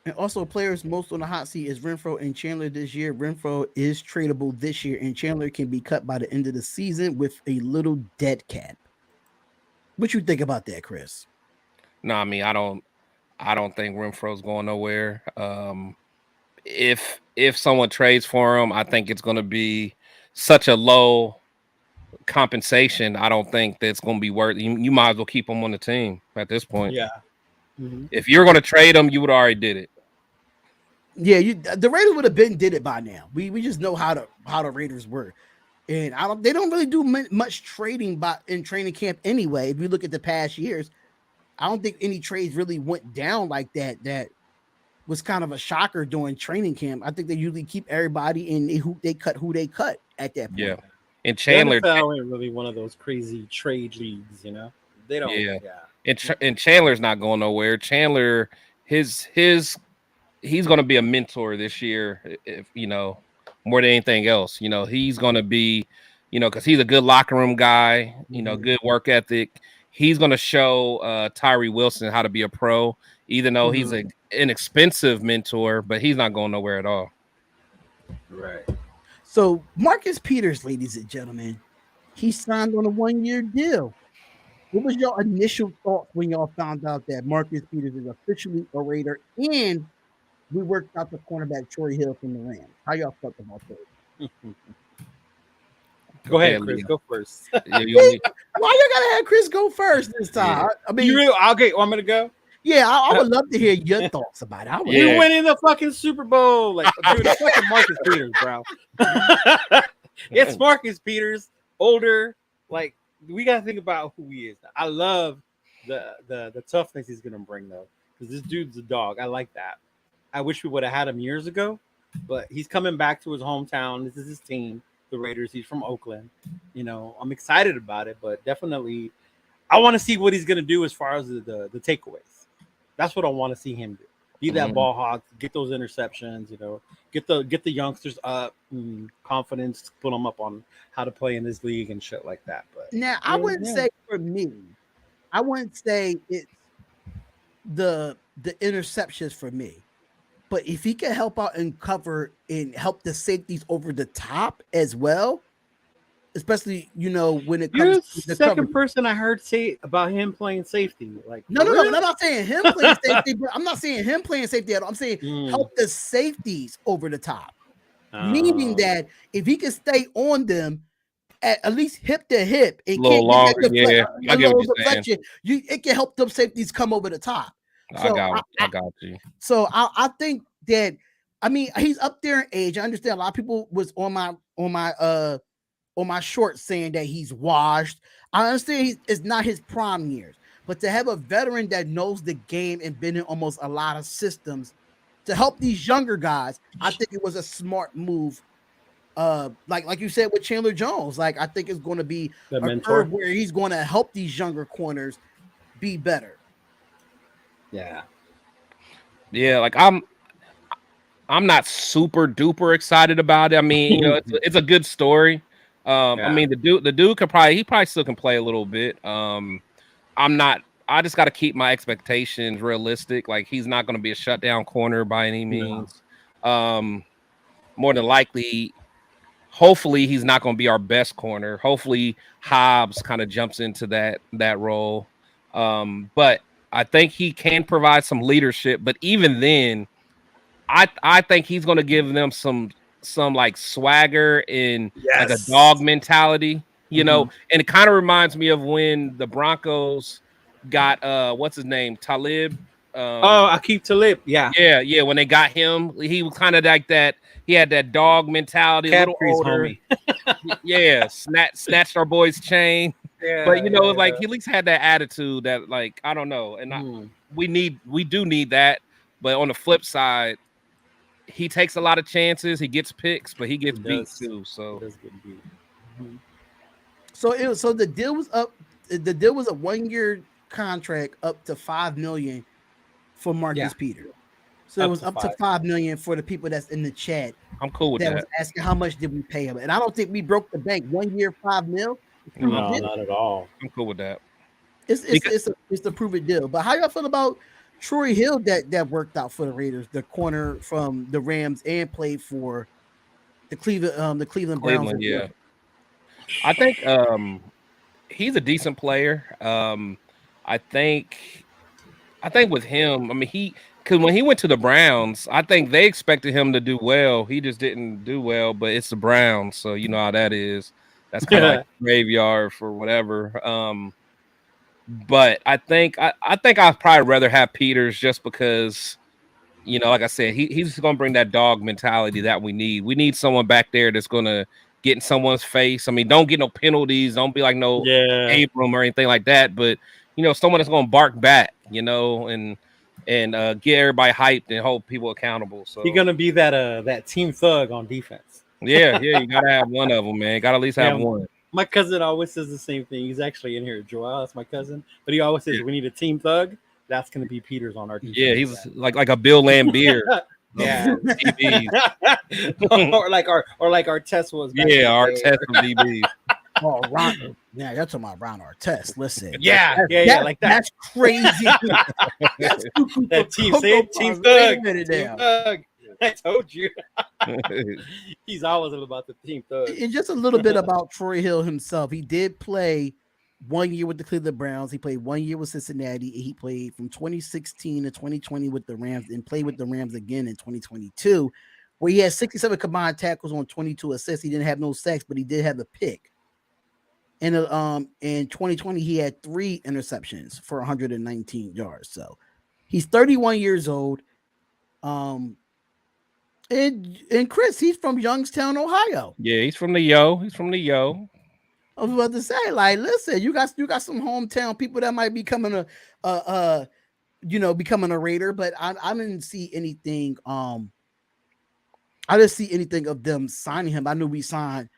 S1: And also, players most on the hot seat is Renfrow and Chandler this year. Renfrow is tradable this year, and Chandler can be cut by the end of the season with a little dead cap. What you think about that, Chris?
S2: No, I mean, I don't think Renfrow's going nowhere. If someone trades for him, I think it's going to be such a low compensation. I don't think that's going to be worth. You might as well keep him on the team at this point.
S3: Yeah.
S2: If you're going to trade him, you would already did it.
S1: Yeah, the Raiders would have did it by now. We just know how the Raiders work, and they don't really do much trading in training camp anyway. If you look at the past years, I don't think any trades really went down like that. That was kind of a shocker during training camp. I think they usually keep everybody in who they cut at that point.
S2: Yeah, and Chandler
S3: ain't really one of those crazy trade leagues, you know. They don't. Yeah.
S2: And Chandler's not going nowhere. Chandler, he's going to be a mentor this year, if more than anything else. He's going to be, because he's a good locker room guy, good work ethic. He's going to show Tyree Wilson how to be a pro, even though he's an inexpensive mentor, but he's not going nowhere at all.
S3: Right.
S1: So Marcus Peters, ladies and gentlemen, he signed on a 1-year deal. What was your initial thoughts when y'all found out that Marcus Peters is officially a Raider and we worked out the cornerback Troy Hill from the Rams? How y'all felt about that?
S3: Go ahead, Chris. Go first.
S1: Why you gotta have Chris go first this time?
S2: Yeah.
S1: I mean,
S3: okay, want me to go?
S1: Yeah, I would love to hear your thoughts about it.
S3: We went in the fucking Super Bowl. Like, dude, it's fucking Marcus Peters, bro. It's Marcus Peters, older. Like, we gotta think about who he is. I love the toughness he's gonna bring though, because this dude's a dog. I like that. I wish we would have had him years ago, but he's coming back to his hometown. This is his team, the Raiders. He's from Oakland. I'm excited about it, but definitely, I want to see what he's gonna do as far as the takeaways. That's what I want to see him do. Be that ball hawk, get those interceptions, get the youngsters up, confidence, put them up on how to play in this league and shit like that. But
S1: now I wouldn't say for me, I wouldn't say it's the interceptions for me. But if he can help out and cover and help the safeties over the top as well, especially when it comes
S3: to the second person I heard say about him playing safety. Like
S1: no, I'm not saying him playing safety, but I'm not saying him playing safety at all. I'm saying help the safeties over the top. Meaning that if he can stay on them at least hip to hip, it a little deflection, it can help them safeties come over the top. So
S2: I got you.
S1: So I think that he's up there in age. I understand a lot of people was on my short saying that he's washed. I understand it's not his prime years, but to have a veteran that knows the game and been in almost a lot of systems to help these younger guys, I think it was a smart move. Like you said with Chandler Jones, like I think it's going to be a curve where he's going to help these younger corners be better.
S2: Yeah, like I'm not super duper excited about it. I mean, it's a good story. I mean, the dude could probably still can play a little bit. I just got to keep my expectations realistic. Like he's not going to be a shutdown corner by any means. More than likely, hopefully he's not going to be our best corner. Hopefully Hobbs kind of jumps into that role. But I think he can provide some leadership. But even then, I think he's going to give them some like swagger and like a dog mentality, and it kind of reminds me of when the Broncos got what's his name, Talib.
S3: Aqib Talib.
S2: Yeah. When they got him, he was kind of like that. He had that dog mentality, a little older. Snatched our boy's chain. But he at least had that attitude that, like, I don't know, and we do need that. But on the flip side, he takes a lot of chances. He gets picks, but he gets beat too. So
S1: the deal was up. The deal was a 1-year contract up to $5 million for Marcus Peters. So it was up to $5 million for the people that's in the chat.
S2: I'm cool with that.
S1: Was asking how much did we pay him, and I don't think we broke the bank. 1 year, $5 million.
S3: No, not at all.
S2: I'm cool with that.
S1: It's a proven deal. But how y'all feel about Troy Hill that worked out for the Raiders, the corner from the Rams and played for the Cleveland Browns?
S2: Yeah. I think he's a decent player. I think with him, because when he went to the Browns, I think they expected him to do well. He just didn't do well, but it's the Browns, so you know how that is. That's kind of like graveyard for whatever. But I think I'd probably rather have Peters just because, like I said, he's going to bring that dog mentality that we need. We need someone back there that's going to get in someone's face. I mean, don't get no penalties. Don't be like no Abram or anything like that. But, someone that's going to bark back, and get everybody hyped and hold people accountable. So
S3: you're going to be that team thug on defense.
S2: Yeah, you got to have one of them, man. Got to at least have one.
S3: My cousin always says the same thing. He's actually in here, Joel. That's my cousin. But he always says, we need a team thug. That's going to be Peters on our defense.
S2: Yeah, he's like a Bill Lambier.
S3: Yeah.
S2: DBs.
S3: or like our test was. Back
S2: Yeah, our test of DBs.
S1: Oh, Ron. Yeah, that's on my Ron Artest. Listen.
S3: Yeah, like that.
S1: That's crazy. That's
S3: that team, say it, team thug. Team thug. I told you. He's always about the team thug.
S1: And just a little bit about Troy Hill himself. He did play 1 year with the Cleveland Browns. He played 1 year with Cincinnati. He played from 2016 to 2020 with the Rams and played with the Rams again in 2022, where he had 67 combined tackles on 22 assists. He didn't have no sacks, but he did have a pick. And in 2020, he had 3 interceptions for 119 yards. So he's 31 years old. And Chris, he's from Youngstown, Ohio.
S2: Yeah, he's from the Yo. He's from the Yo.
S1: I was about to say, like, listen, you got some hometown people that might be becoming becoming a Raider, but I didn't see anything. I didn't see anything of them signing him. I knew we signed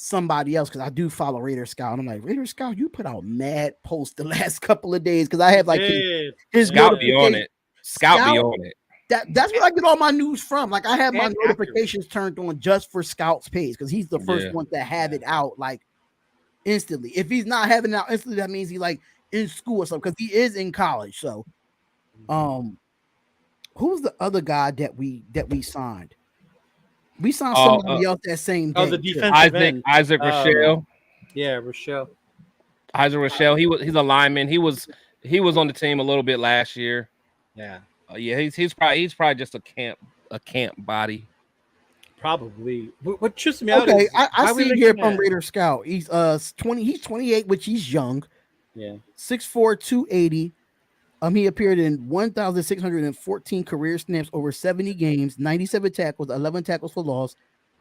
S1: somebody else because I do follow Raider Scout. And I'm like, Raider Scout, you put out mad posts the last couple of days because I have like his
S2: Scout be on it. Scout be on it.
S1: That's where I get all my news from. Like I have my notifications turned on just for Scout's page because he's the first one to have it out like instantly. If he's not having it out instantly, that means he's like in school or something because he is in college. So, who's the other guy that we signed? We signed somebody else that same day.
S3: Oh, the defensive end.
S2: Isaac Rochelle.
S3: Yeah, Rochelle.
S2: Isaac Rochelle. He's a lineman. He was on the team a little bit last year.
S3: Yeah.
S2: He's probably just a camp body.
S3: Probably. What trips me out?
S1: Okay, I see here from Raider Scout. He's 20. He's 28, which he's young.
S3: Yeah.
S1: 6'4", 280. He appeared in 1,614 career snaps over 70 games, 97 tackles, 11 tackles for loss,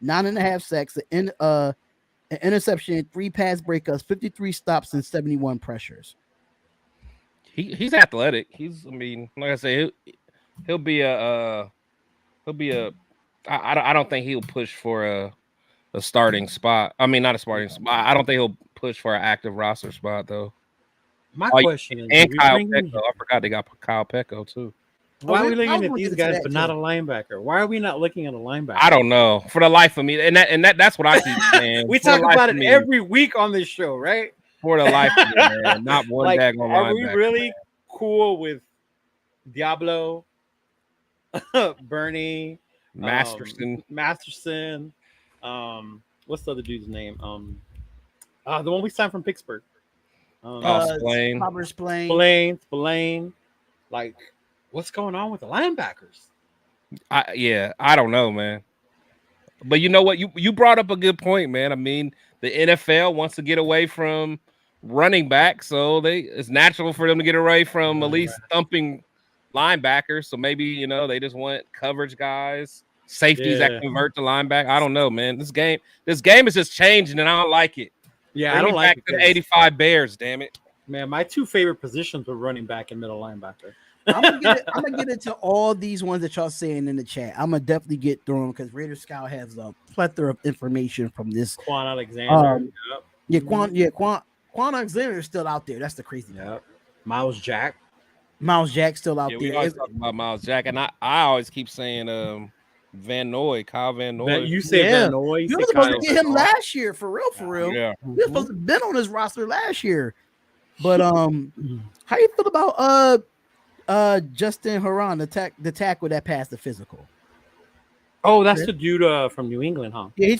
S1: 9.5 sacks, an interception, 3 pass breakups, 53 stops, and 71 pressures.
S2: He's athletic. Like I say, he'll be a. I don't think he'll push for a starting spot. I mean, not a starting spot. I don't think he'll push for an active roster spot though.
S3: My question is,
S2: and Kyle Pecco. I forgot they got Kyle Pecco too.
S3: Why are we looking at these guys, but not a linebacker? Why are we not looking at a linebacker?
S2: I don't know. For the life of me, and that's what I keep saying.
S3: We talk about it every week on this show, right?
S2: For the life of me, man. Not one daggone linebacker.
S3: Are we really cool with Diablo, Bernie,
S2: Masterson?
S3: What's the other dude's name? The one we signed from Pittsburgh.
S2: Spillane.
S3: Spillane. Like, what's going on with the linebackers?
S2: I don't know, man. But you know what? You brought up a good point, man. I mean, the NFL wants to get away from running back, so it's natural for them to get away from at least thumping linebackers. So maybe they just want coverage guys, safeties that convert to linebacker. I don't know, man. This game is just changing, and I don't like it.
S3: Yeah, I don't like it.
S2: The 85 Bears, damn it.
S3: Man, my 2 favorite positions were running back and middle linebacker.
S1: I'm gonna get into all these ones that y'all saying in the chat. I'm gonna definitely get through them because Raider Scout has a plethora of information from this.
S3: Quan Alexander.
S1: Quan Alexander is still out there. That's the crazy thing.
S3: Yep. Miles Jack
S1: still out there.
S2: We always talk about Miles Jack, and I always keep saying Van Noy, Kyle Van Noy.
S3: You say Van Noy.
S1: You were supposed to get him last year, for real.
S2: Yeah.
S1: He was supposed to have been on his roster last year. But how you feel about Justin Horan, the tackle that passed the physical?
S3: Oh, that's the dude from New England, huh?
S1: Yeah, he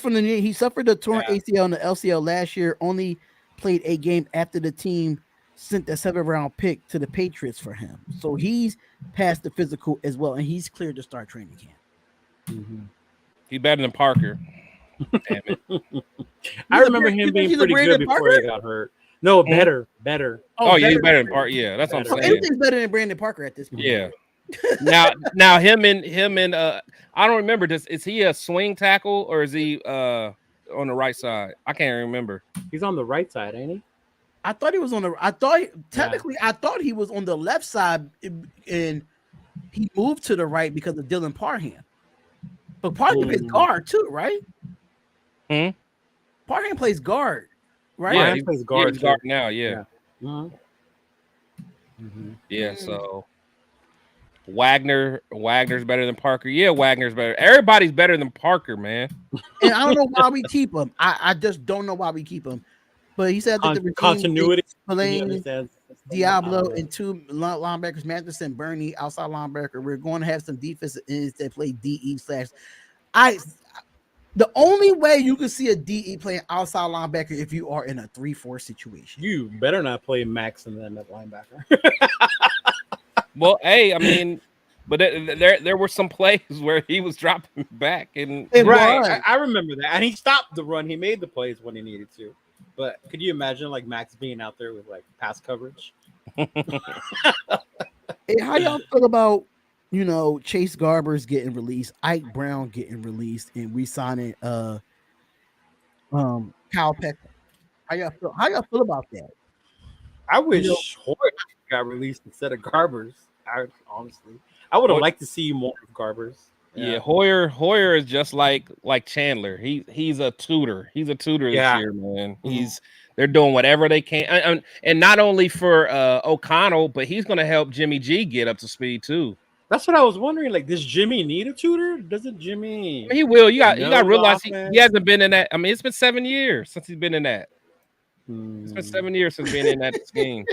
S1: suffered a torn ACL and the LCL last year. Only played a game after the team sent a 7th-round pick to the Patriots for him. So he's passed the physical as well, and he's cleared to start training camp.
S3: Mm-hmm.
S2: He better than Parker. Damn it.
S3: I remember him being pretty good before he got hurt. No, better.
S2: He's better than Parker. Yeah, that's what I'm saying.
S1: Anything's better than Brandon Parker at this point.
S2: Yeah. now him and I don't remember. Is he a swing tackle or is he on the right side? I can't remember.
S3: He's on the right side, ain't he?
S1: I thought he was on the. I thought he was on the left side, and he moved to the right because of Dylan Parham. But Parham plays guard too, right? Parham plays guard, right?
S2: Yeah,
S3: he plays guard.
S2: He's guard now. Yeah.
S3: Mm-hmm.
S2: Yeah. So Wagner's better than Parker. Yeah, Wagner's better. Everybody's better than Parker, man.
S1: And I don't know why we keep him. I just don't know why we keep him. But he said that the regime
S3: continuity.
S1: Spillane, Diablo, and two linebackers, Matheson, Bernie, outside linebacker. We're going to have some defensive ends that play DE slash. The only way you can see a DE playing outside linebacker if you are in a 3-4 situation.
S3: You better not play Max and then that linebacker.
S2: Well, hey, I mean, but there were some plays where he was dropping back and
S3: right. I remember that, and he stopped the run. He made the plays when he needed to. But could you imagine like Max being out there with like pass coverage?
S1: Hey, how y'all feel about Chase Garbers getting released, Ike Brown getting released, and re-signing Kyle Peck? How y'all feel about that?
S3: I wish Hoyer got released instead of Garbers. Honestly, I would have liked to see more of Garbers.
S2: Yeah, Hoyer is just like Chandler. He's a tutor. He's a tutor this year, man. They're doing whatever they can, and not only for O'Connell, but he's going to help Jimmy G get up to speed too.
S3: That's what I was wondering. Like, does Jimmy need a tutor? Doesn't Jimmy?
S2: I mean, he will. You got to realize he hasn't been in that. I mean, it's been 7 years since he's been in that. It's been 7 years since being in that scheme.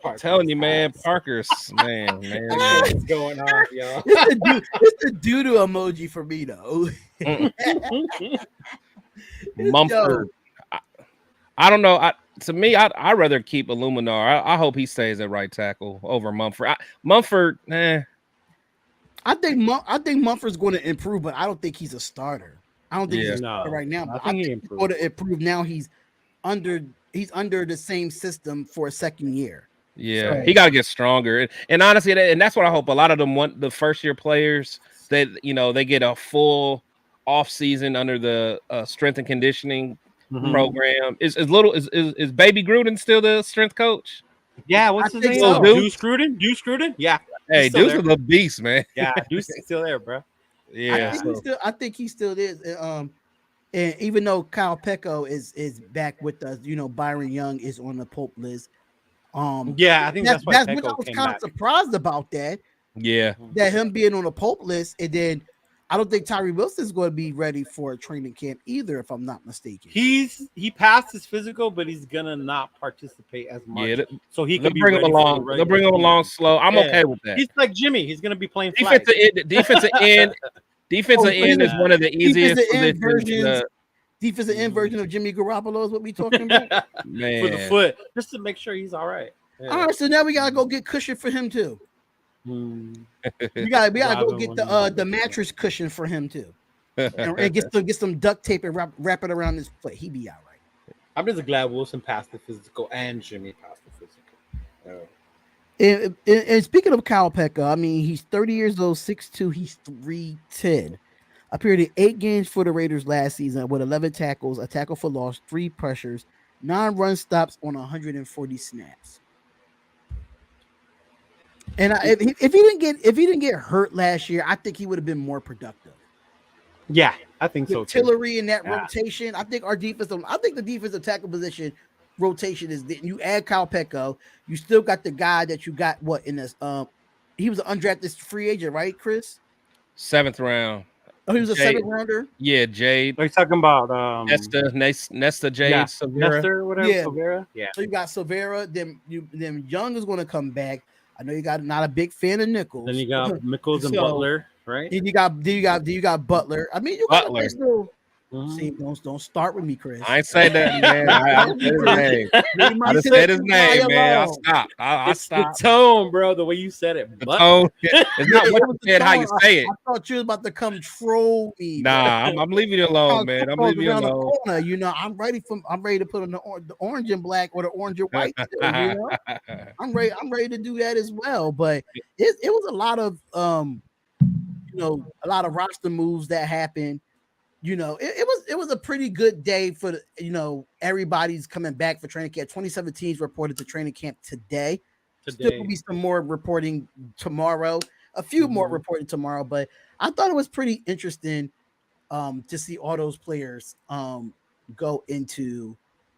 S2: I'm telling you, man, Parker's man.
S3: What's going on, y'all?
S1: It's the doo-doo emoji for me, though.
S2: Mumford. I don't know. To me, I'd rather keep Illuminar. I hope he stays at right tackle over Mumford. Mumford, I
S1: think Mumford's going to improve, but I don't think he's a starter. I don't think he's a starter right now. But I think he's going to improve now. He's under the same system for a second year.
S2: Yeah, so he got to get stronger. And honestly, and that's what I hope. A lot of them want the first year players that they get a full off season under the strength and conditioning program. Is Baby Gruden still the strength coach?
S3: Yeah, what's his name? Deuce Gruden? Yeah.
S2: Hey, Deuce is a beast, man.
S3: Yeah, Deuce is still there, bro.
S2: Yeah.
S1: I think he still is. And even though Kyle Pecco is back with us, Byron Young is on the Pope list.
S3: I think that's why Pecco
S1: I was kind of surprised about that.
S2: Yeah.
S1: That him being on the Pope list, and then I don't think Tyree Wilson is going to be ready for a training camp either, if I'm not mistaken.
S3: He passed his physical, but he's gonna not participate as much. Yeah,
S2: so he can bring him along. They'll bring him along slow. I'm okay with that.
S3: He's like Jimmy. He's gonna be playing
S2: defensive end. Defensive end is one of the easiest positions.
S1: Defensive end version of Jimmy Garoppolo is what we talking about.
S2: Man.
S3: For the foot, just to make sure he's all right.
S1: Yeah. All right, so now we gotta go get cushion for him too. We gotta go get the mattress cushion for him too, and get some duct tape and wrap it around his foot. He be all right.
S3: I'm just glad Wilson passed the physical and Jimmy passed the physical.
S1: And speaking of Kyle Pecca, I mean he's 30 years old, 6'2", he's 310. Appeared in 8 games for the Raiders last season with 11 tackles, a tackle for loss, 3 pressures, 9 run stops on 140 snaps. And if he didn't get hurt last year, I think he would have been more productive.
S3: Yeah, I think so too.
S1: Tillery in that rotation, I think the defensive tackle position rotation is that you add Kyle Pecco, you still got the guy that you got in this he was an undrafted free agent, right, Chris?
S2: 7th round.
S1: Oh, he was a 7th rounder?
S2: Yeah, Jade.
S3: Are you talking about
S2: Nesta Jade
S3: Silvera, whatever.
S1: Yeah.
S3: Silvera? Yeah.
S1: So you got Silvera, then Young is going to come back. I know you got not a big fan of Nichols.
S3: Then you got Nichols and Butler, right?
S1: Then you got Butler. I mean, you got Butler. See, don't start with me, Chris.
S2: I ain't say that, man. I said his name. I just said his name, man. I'll stop. I'll stop.
S3: The tone, bro. The way you said it.
S2: The tone. It's not what you said, how you say it.
S1: I thought you was about to come troll me.
S2: Nah, I'm leaving you alone, man. I'm leaving you alone.
S1: I'm ready to put on the orange and black or the orange and white. Too, I'm ready to do that as well. But it was a lot of a lot of roster moves that happened. It was a pretty good day for everybody's coming back for training camp. 2017 reported to training camp today. Still will be some more reporting tomorrow. A few more reporting tomorrow, but I thought it was pretty interesting to see all those players go into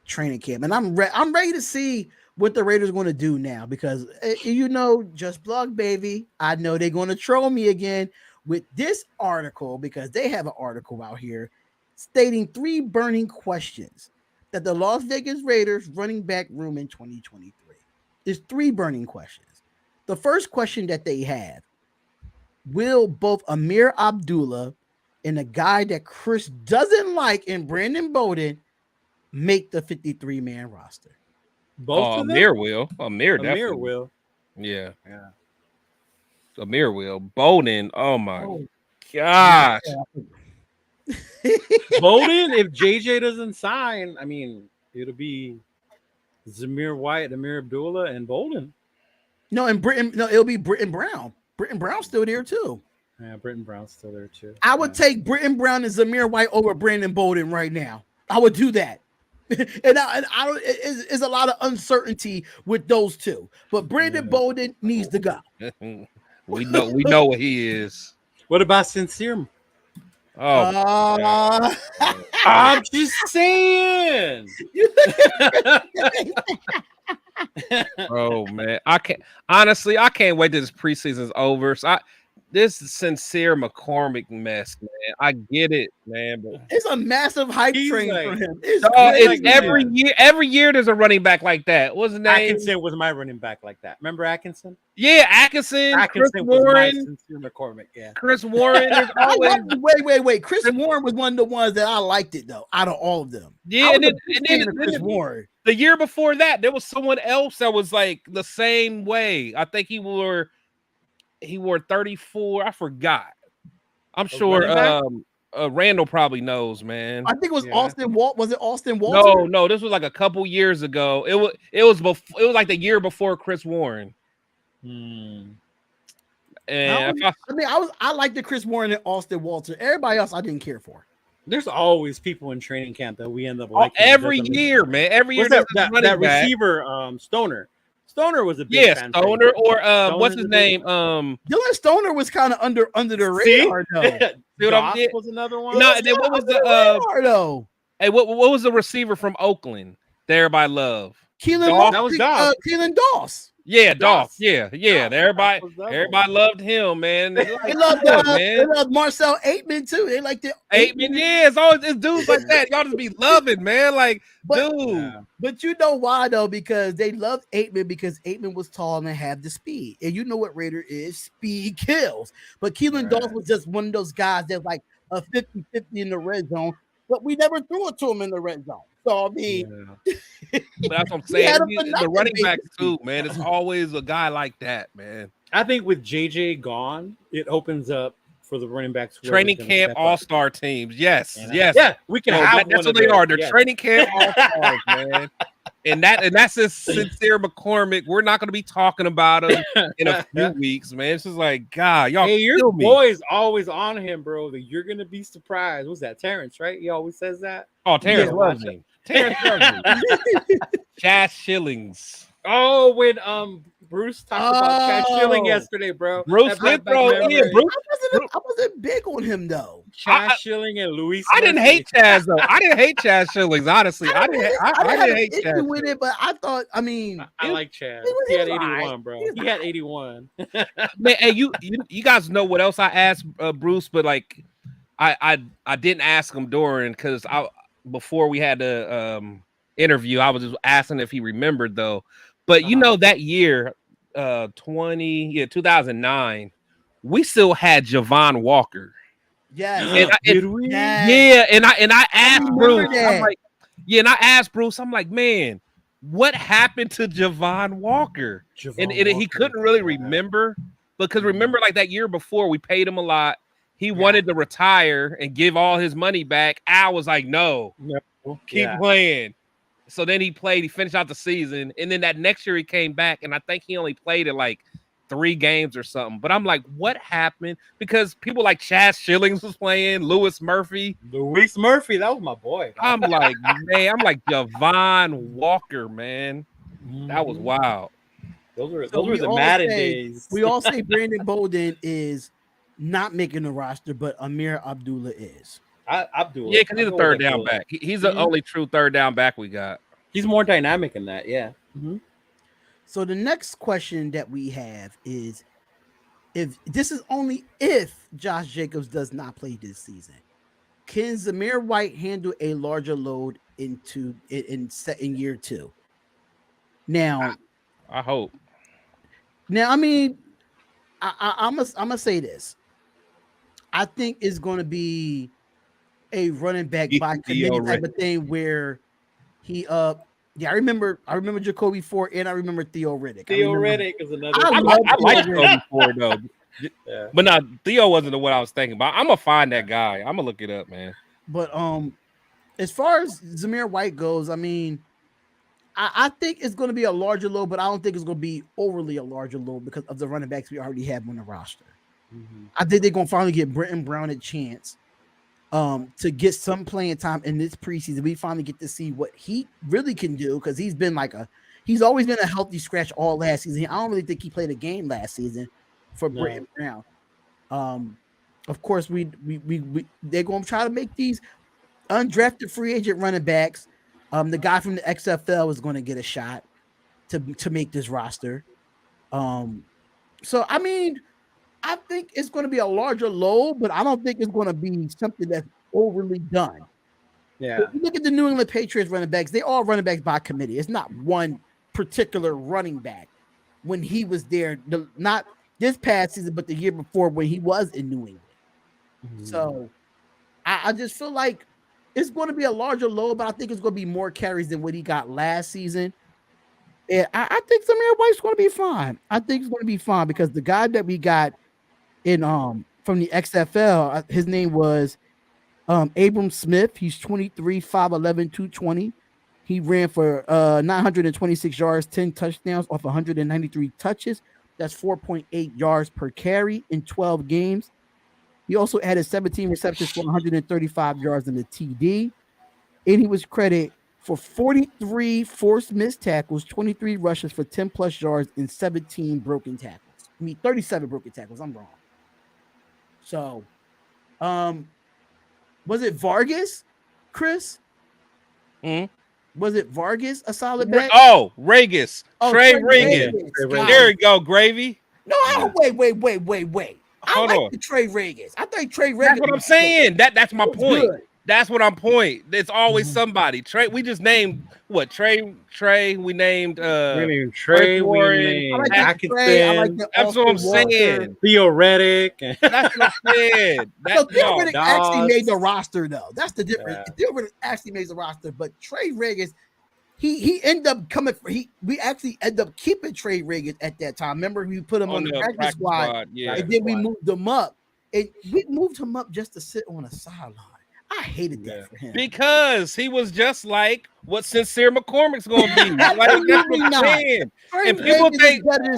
S1: training camp, and I'm ready to see what the Raiders are going to do now because just blog baby. I know they're going to troll me again with this article because they have an article out here stating 3 burning questions that the Las Vegas Raiders running back room in 2023. There's 3 burning questions. The first question that they have: will both Amir Abdullah and a guy that Chris doesn't like in Brandon Bolden make the 53-man roster?
S3: Both of them?
S2: Amir will. Amir definitely
S3: will.
S2: Yeah. Amir will. Bolden. Oh my gosh.
S3: Bolden, if JJ doesn't sign, I mean, it'll be Zamir White, Amir Abdullah, and Bolden.
S1: No, and it'll be Britton Brown. Britton Brown's still there too.
S3: Yeah, Britton Brown's still there too.
S1: I would take Britton Brown and Zamir White over Brandon Bolden right now. I would do that. and I don't. It's a lot of uncertainty with those two, but Brandon Bolden needs to go.
S2: we know what he is.
S3: What about Sincere?
S2: Oh,
S3: I'm just saying.
S2: Oh man, I can't wait till this preseason's over. So this Sincere McCormick mess, man. I get it, man, but
S1: it's a massive hype train for him.
S2: It's every year there's a running back like that. What's his name?
S3: Atkinson was my running back like that. Remember Atkinson?
S2: Yeah, Atkinson Chris
S3: was
S2: Warren,
S3: my Sincere McCormick. Yeah,
S2: Chris Warren is always.
S1: Wait. Chris Warren was one of the ones that I liked it though. Out of all of them,
S2: yeah, and then
S1: Chris Warren.
S2: The year before that, there was someone else that was like the same way. I think he wore 34. I forgot. I'm sure Randall probably knows, man.
S1: I think it was Austin Walt. Was it Austin Walter?
S2: No, this was like a couple years ago. It was like the year before Chris Warren. And
S1: I liked the Chris Warren and Austin Walter. Everybody else I didn't care for.
S3: There's always people in training camp that we end up liking.
S2: Every year, man. Every year
S3: that receiver, Stoner. Stoner was a big fan
S2: Stoner favorite. Or what's his name?
S1: Dylan Stoner was kind of under the radar though.
S3: Doss was another one.
S2: No, and then what was the Hey, what was the receiver from Oakland that everybody loved?
S1: Keelan.
S3: That was Doss.
S1: Keelan Doss.
S2: Yeah, Doss. Yeah. Everybody loved him, man. They
S1: loved Marcel Aitman too. They liked it.
S2: Aitman, it's always dudes like that. Y'all just be loving, man. Like, dude.
S1: But you know why though? Because they loved Aitman because Aitman was tall and had the speed. And you know what Raider is? Speed kills. But Keelan Doss was just one of those guys that's like a 50-50 in the red zone, but we never threw it to him in the red zone. So I mean,
S2: but that's what I'm saying. The running back too, man. It's always a guy like that, man.
S3: I think with JJ gone, it opens up for the running backs.
S2: Training camp all-star teams. Yes.
S3: Yeah, we can have
S2: that's what they are. They're training camp all-stars, man. And that's just Sincere McCormick. We're not going to be talking about him in a few weeks, man. It's just like, God, y'all.
S3: Hey, your boy's always on him, bro. That you're going to be surprised. What's that, Terrence? Right? He always says that.
S2: Oh, Terrence loves me. Terrence loves me. Chaz Shillings.
S3: Oh, when Bruce talked about Chaz Schilling yesterday, bro.
S2: Bruce did throw in.
S1: I wasn't big on him though.
S3: Chaz Schilling and Luis.
S2: I didn't hate Chaz though. I didn't hate Chaz Shillings, honestly. I didn't hate Chaz
S1: with it, but I thought. I mean,
S3: I like Chaz. He had 81, bro. He had 81.
S2: Man, hey, you guys know what else I asked Bruce, but like, I didn't ask him during because before we had the interview, I was just asking if he remembered though. But you know that year, 2009, we still had Javon Walker.
S1: Yeah,
S2: and I asked Bruce. I asked Bruce. I'm like, man, what happened to Javon Walker? And he couldn't really remember because remember, like that year before, we paid him a lot. He wanted to retire and give all his money back. I was like, no, keep playing. So then he finished out the season. And then that next year he came back. And I think he only played it like 3 games or something. But I'm like, what happened? Because people like Chaz Shillings was playing, Luis Murphy,
S3: that was my boy.
S2: I'm like, man, Javon Walker, man. That was wild.
S3: Those were the Madden days.
S1: We all say Brandon Bolden is not making the roster, but Amir Abdullah is.
S3: Abdullah.
S2: Yeah, because he's a third down back. He's the only true third down back we got.
S3: He's more dynamic in that. Yeah.
S1: So the next question that we have is, if this is only if Josh Jacobs does not play this season, can Zamir White handle a larger load in year 2? Now,
S2: I hope.
S1: I mean, I'm gonna say this. I think it's going to be a running back by committee type of thing where he yeah, I remember Jacoby Ford and I remember Theo Riddick.
S3: Theo Riddick is another.
S2: I like Jacoby Ford though.
S3: Yeah.
S2: But no, Theo wasn't the one I was thinking about. I'm gonna find that guy. I'm gonna look it up, man.
S1: But as far as Zamir White goes, I mean, I think it's going to be a larger load, but I don't think it's going to be overly a larger load because of the running backs we already have on the roster. I think they're going to finally get Brenton Brown a chance to get some playing time in this preseason. We finally get to see what he really can do because he's been he's always been a healthy scratch all last season. I don't really think he played a game last season for Brenton Brown. Of course, they're going to try to make these undrafted free agent running backs. The guy from the XFL is going to get a shot to make this roster. So I mean, I think it's going to be a larger load, but I don't think it's going to be something that's overly done.
S3: Yeah.
S1: If you look at the New England Patriots running backs, they all running backs by committee. It's not one particular running back when he was there, not this past season, but the year before when he was in New England. So I just feel like it's going to be a larger load, but I think it's going to be more carries than what he got last season. And I think Zamir White's going to be fine. I think it's going to be fine because the guy that we got in from the XFL, his name was Abram Smith. He's 23, 5'11", 220. He ran for 926 yards, 10 touchdowns off 193 touches. That's 4.8 yards per carry in 12 games. He also added 17 receptions for 135 yards in the TD. And he was credited for 43 forced missed tackles, 23 rushes for 10 plus yards, and 17 broken tackles. 37 broken tackles. I'm wrong. So, was it Vargas, Chris? Was it Vargas a solid back?
S2: Oh, Regis. Trey Regis. There you go, Gravy.
S1: No, wait. I like the Trey Regis. I think Trey Regis.
S2: That's what I'm saying. That's my point. Good. That's what I'm point. It's always somebody. Trey. We just named what? Trey. We named
S3: Trey. We named Atkinson.
S2: That's what I'm saying.
S3: Theo Riddick.
S2: That's what I'm saying.
S1: So Theo Riddick actually made the roster, though. That's the difference. Yeah. Theo Riddick actually made the roster, but Trey Regis, he ended up coming for we actually ended up keeping Trey Regis at that time. Remember, we put him on the practice squad, and then we moved him up, and we moved him up just to sit on a sideline. I hated that for him
S2: because he was just like what Sincere McCormick's going to be. Like that's what I'm saying. And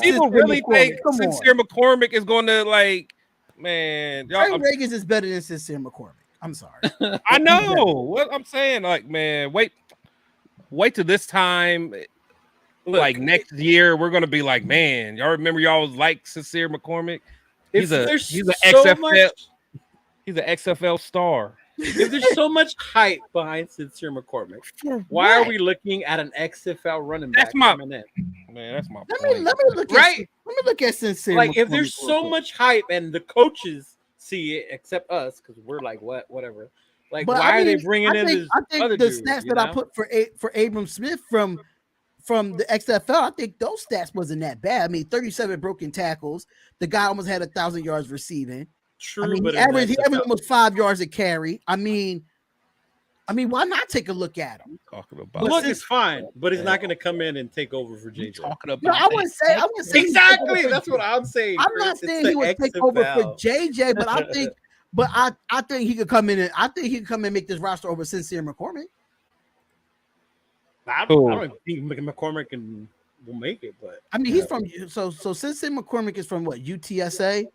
S2: people really think Sincere McCormick is going to man.
S1: Trey Regis is better than Sincere McCormick. I'm sorry.
S2: I know what I'm saying. Man, wait till this time. Look, next year, we're going to be like, man, y'all remember y'all was like Sincere McCormick? He's an XFL. He's an XFL star.
S3: If there's so much hype behind Sincere McCormick, why are we looking at an XFL running back?
S2: That's my point.
S1: Let me look at Sincere.
S3: Like, if there's so much hype and the coaches see it, except us, because we're like, whatever. Like, why are they bringing in this other dude?
S1: The stats that I put for Abram Smith from the XFL, I think those stats wasn't that bad. I mean, 37 broken tackles. The guy almost had 1,000 yards receiving.
S3: True,
S1: but he averaged almost 5 yards a carry. I mean, why not take a look at him?
S2: Talking about
S3: look, it's fine, but he's not going to come in and take over for JJ.
S2: Talking about
S1: I wouldn't say
S3: exactly. That's what I'm saying.
S1: I'm not saying he would take over for JJ, but I think he could come in and and make this roster over Sincere McCormick.
S3: I don't think McCormick will make it, but
S1: I mean, he's from so Sincere McCormick is from what, UTSA?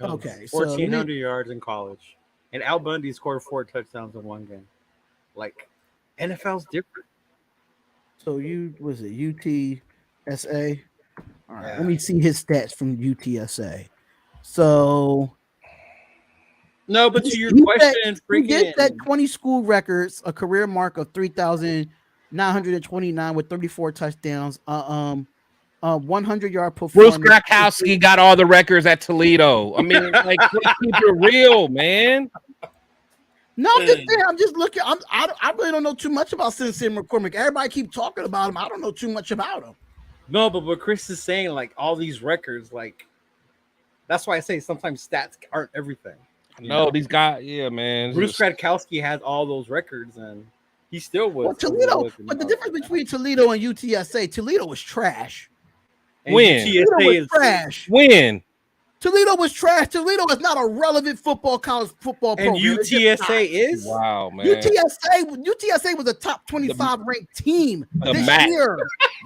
S3: Okay, 1,400 yards in college, and Al Bundy scored 4 touchdowns in one game. Like, NFL's different.
S1: So UTSA? All right, let me see his stats from UTSA. So,
S3: no, but to your question,
S1: he did that 20 school records, a career mark of 3,000 929 with 34 touchdowns. 100-yard
S2: Bruce
S1: performance.
S2: Grakowski got all the records at Toledo. I mean, like, let's keep it real, man.
S1: No, I'm just saying. I'm just looking. I really don't know too much about Sincere McCormick. Everybody keep talking about him. I don't know too much about him.
S3: No, but what Chris is saying, like all these records, like that's why I say sometimes stats aren't everything.
S2: No, these guys, yeah, man.
S3: Bruce Gradkowski has all those records, and he still was.
S1: Well, Toledo, but the difference between Toledo and UTSA, Toledo was trash.
S3: And
S2: When?
S1: Toledo was trash.
S2: When?
S1: Toledo was trash. Toledo is not a relevant college football program.
S3: And UTSA is?
S2: Wow, man.
S1: UTSA was a top 25 ranked team this year.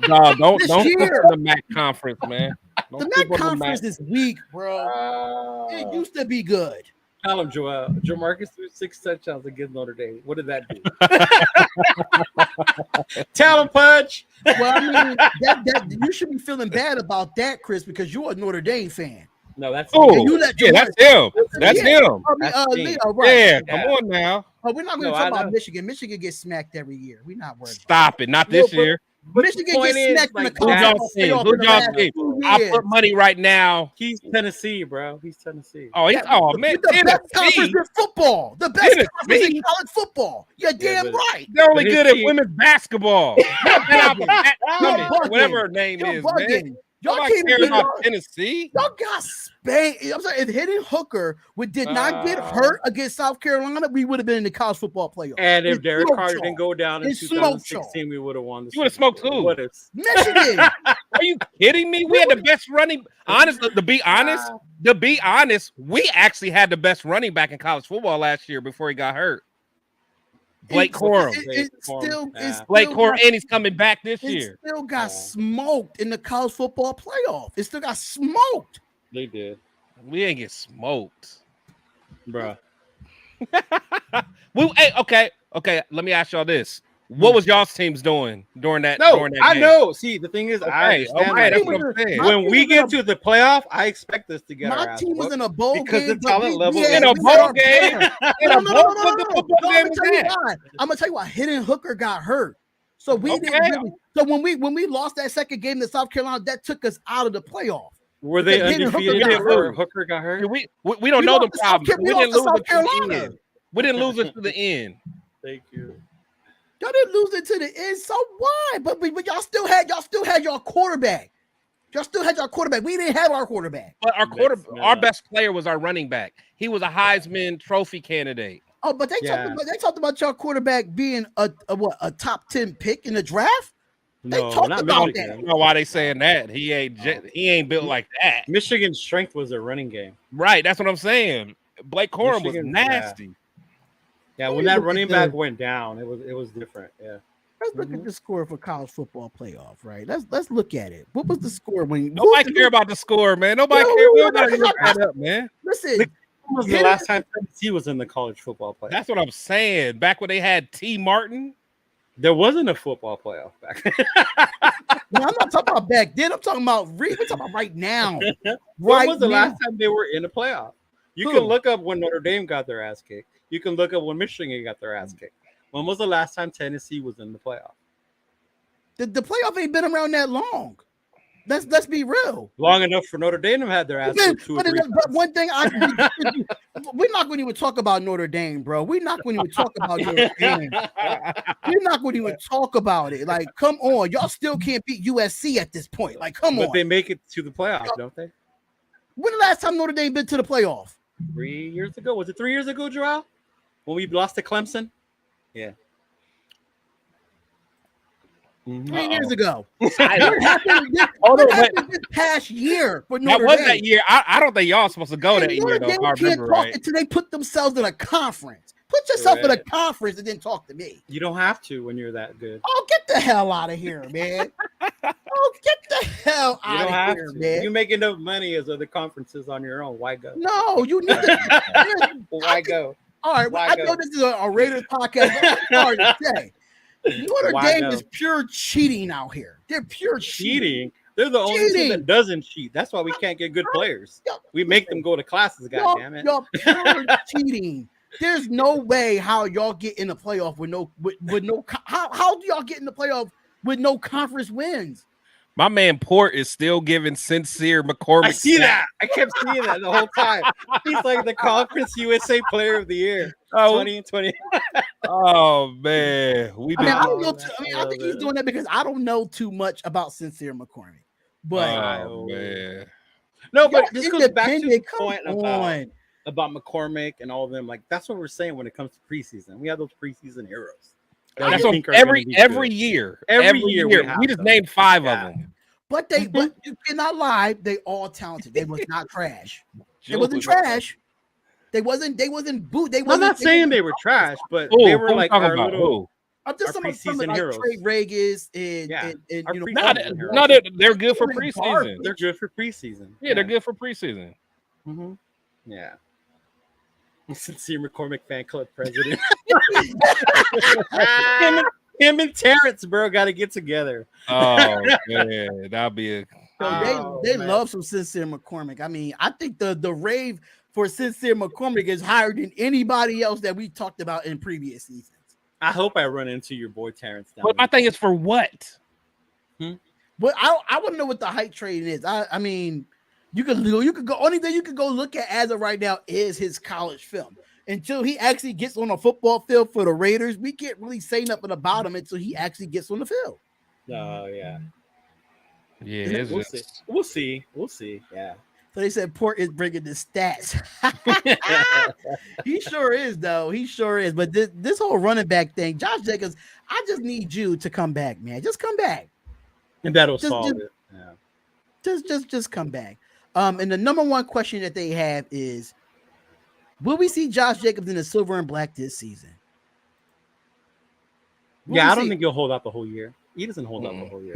S2: No, don't sleep on the MAC conference, man.
S1: The MAC conference is weak, bro. It used to be good.
S3: Tell him, Joel. Jamarcus threw 6 touchdowns against Notre Dame. What did that do? Tell him, Punch.
S1: Well, I mean, that you should be feeling bad about that, Chris, because you're a Notre Dame fan.
S3: No, that's
S2: that's him. That's him.
S1: Leo, right.
S2: Come on now.
S1: We're not going to talk about Michigan. Michigan gets smacked every year. We're not worried.
S2: Stop it. Not this year.
S1: Michigan gets smacked in the
S2: college. I put money right now.
S3: He's Tennessee, bro. He's Tennessee.
S2: Oh, man.
S1: The best conference in football. The best conference in college football. You're damn right.
S2: They're only good at women's basketball. Whatever her name is, man. Y'all can't care about Tennessee.
S1: Y'all got spanked. I'm sorry, if Hendon Hooker did not get hurt against South Carolina, we would have been in the college football playoff.
S3: And if Derek Carter didn't go down in 2016, we would have won.
S2: You would have smoked who?
S1: Michigan.
S2: Are you kidding me? We had the best running. Honestly, to be honest, we actually had the best running back in college football last year before he got hurt. Blake Corum. Blake Corum, and he's coming back this year.
S1: It still got smoked in the college football playoff. It still got smoked.
S3: They did.
S2: We ain't get smoked,
S3: bro.
S2: Okay. Let me ask y'all this: what was y'all's teams doing during that?
S3: I know. See, the thing is, I understand.
S2: That's what I'm saying.
S3: When we get to the playoff, I expect us to get.
S1: My team was in a bowl
S3: because
S1: game.
S3: the talent level
S2: in a bowl game.
S1: I'm gonna tell you why. Hendon Hooker got hurt, so we didn't. Really, so when we lost that second game to South Carolina, that took us out of the playoff.
S3: Were they undefeated? Hooker got hurt.
S2: We don't know the problem. We didn't lose it to the end. We didn't lose it to the end.
S3: Thank you.
S1: Y'all didn't lose it to the end, so why? But y'all still had your quarterback. Y'all still had your quarterback. We didn't have our quarterback.
S2: But our best player was our running back. He was a Heisman Trophy candidate.
S1: Oh, but they talked about your quarterback being a top 10 pick in the draft. They talked about that.
S2: I don't know why they saying that. He ain't built like that.
S3: Michigan's strength was a running game.
S2: Right, that's what I'm saying. Blake Corum was nasty.
S3: Yeah, when that running back went down, it was different. Yeah.
S1: Let's look at the score for college football playoff, right? Let's look at it. What was the score when
S2: nobody care about the score, man? Nobody care. We gotta look that up, man.
S1: Listen,
S3: when was the last time Tennessee was in the college football playoff?
S2: That's what I'm saying. Back when they had T. Martin,
S3: there wasn't a football playoff back then.
S1: No, I'm not talking about back then. I'm talking about we're talking about right now.
S3: When was the last time they were in a playoff? You can look up when Notre Dame got their ass kicked. You can look up when Michigan got their ass kicked. When was the last time Tennessee was in the playoff?
S1: The playoff ain't been around that long. Let's be real.
S3: Long enough for Notre Dame to have their ass kicked.
S1: But one thing we're not going to even talk about Notre Dame, bro. We're not going to even talk about Notre Dame. We're not going to even talk about it. Like, come on, y'all still can't beat USC at this point. Like, come on.
S3: But they make it to the playoff, don't they?
S1: When the last time Notre Dame been to the playoff?
S3: 3 years ago. Was it 3 years ago, Joel? When we lost to Clemson? Yeah.
S1: 3 years ago. What happened this past year for Notre Dame?
S2: That year. I don't think y'all supposed to go that year, though.
S1: Notre Dame can't talk until they put themselves in a conference. Put yourself in a conference and then talk to me.
S3: You don't have to when you're that good.
S1: Oh, get the hell out of here, man. Get the hell out of here, man.
S3: You make enough money as other conferences on your own. Why go?
S1: No, you need to.
S3: Why go?
S1: All right, well, I know this is a Raiders podcast, but it's hard to say. Notre Dame is pure cheating out here. They're pure cheating.
S3: They're the only team that doesn't cheat. That's why we can't get good players. We make them go to classes, goddammit.
S1: You're pure cheating. there's no way how y'all get in the playoff with no how do y'all get in the playoff with no conference wins?
S2: My man Port is still giving Sincere McCormick.
S3: I see that. I kept seeing that the whole time. He's like the Conference USA Player of the Year, 2020.
S2: Oh man,
S1: I don't know. I think he's doing that because I don't know too much about Sincere McCormick. But
S2: man,
S3: no, but this goes back to the point
S2: about
S3: McCormick and all of them. Like that's what we're saying when it comes to preseason. We have those preseason heroes.
S2: That's what every year. We just named 5 of them.
S1: But you cannot lie. They all talented. They was not trash. They wasn't trash. They wasn't boot.
S3: I'm not saying they were trash, but they were like our little.
S1: I'm just some like
S3: heroes.
S1: Trey Regis and
S2: they're good for preseason.
S3: They're good for preseason.
S2: Yeah, they're good for preseason.
S3: Mm-hmm. Yeah. Sincere McCormick fan club president. him and Terrence, bro, got to get together.
S2: Oh man, that'll be a.
S1: They love some Sincere McCormick. I mean, I think the rave for Sincere McCormick is higher than anybody else that we talked about in previous seasons.
S3: I hope I run into your boy Terrence.
S2: But my thing is for what?
S1: But I want to know what the hype trade is. I mean. You could go. Only thing you could go look at as of right now is his college film. Until he actually gets on a football field for the Raiders, we can't really say nothing about him until he actually gets on the field.
S3: Oh yeah.
S2: We'll
S3: see. Yeah.
S1: So they said Port is bringing the stats. He sure is, though. He sure is. But this whole running back thing, Josh Jacobs, I just need you to come back, man. Just come back,
S3: and that'll solve it. Yeah.
S1: Just come back. And the number one question that they have is, will we see Josh Jacobs in the silver and black this season?
S3: I don't think he'll hold out the whole year. He doesn't hold out the whole year.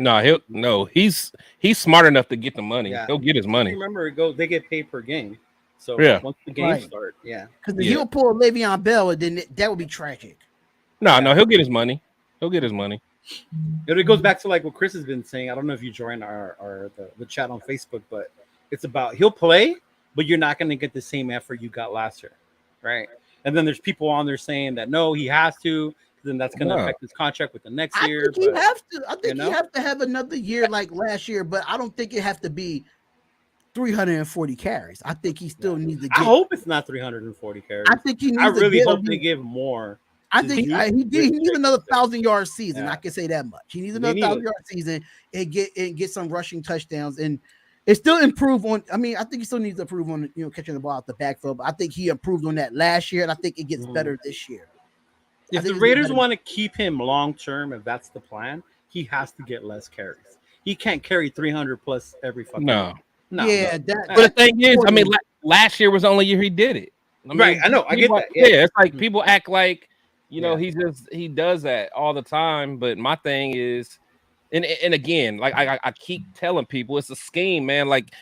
S2: He's smart enough to get the money. Yeah. He'll get his money.
S3: Remember, they get paid per game. So once the game start,
S1: because he'll pull Le'Veon Bell, and then that would be tragic.
S2: No, he'll get his money.
S3: It goes back to like what Chris has been saying. I don't know if you joined the chat on Facebook, but it's about he'll play, but you're not going to get the same effort you got last year, right? And then there's people on there saying that no, he has to. Then that's going to affect his contract with the next year.
S1: He has to. I think he has to have another year like last year, but I don't think it has to be 340 carries. I think he still needs to get.
S3: I hope it's not 340 carries.
S1: I think he needs.
S3: I really hope they give more.
S1: I think he needs another 1,000-yard season. I can say that much. He needs another 1,000-yard season and get some rushing touchdowns and still improve on. I mean, I think he still needs to improve on catching the ball out the backfield. But I think he improved on that last year, and I think it gets better this year.
S3: If the Raiders want to keep him long term, if that's the plan, he has to get less carries. He can't carry 300 plus every fucking
S2: no.
S1: Yeah,
S2: but the thing is, I mean, last year was the only year he did it. I mean,
S3: I know, I get that.
S2: Yeah, it's like people act like he does that all the time. But my thing is, and again, like I keep telling people, it's a scheme, man. Like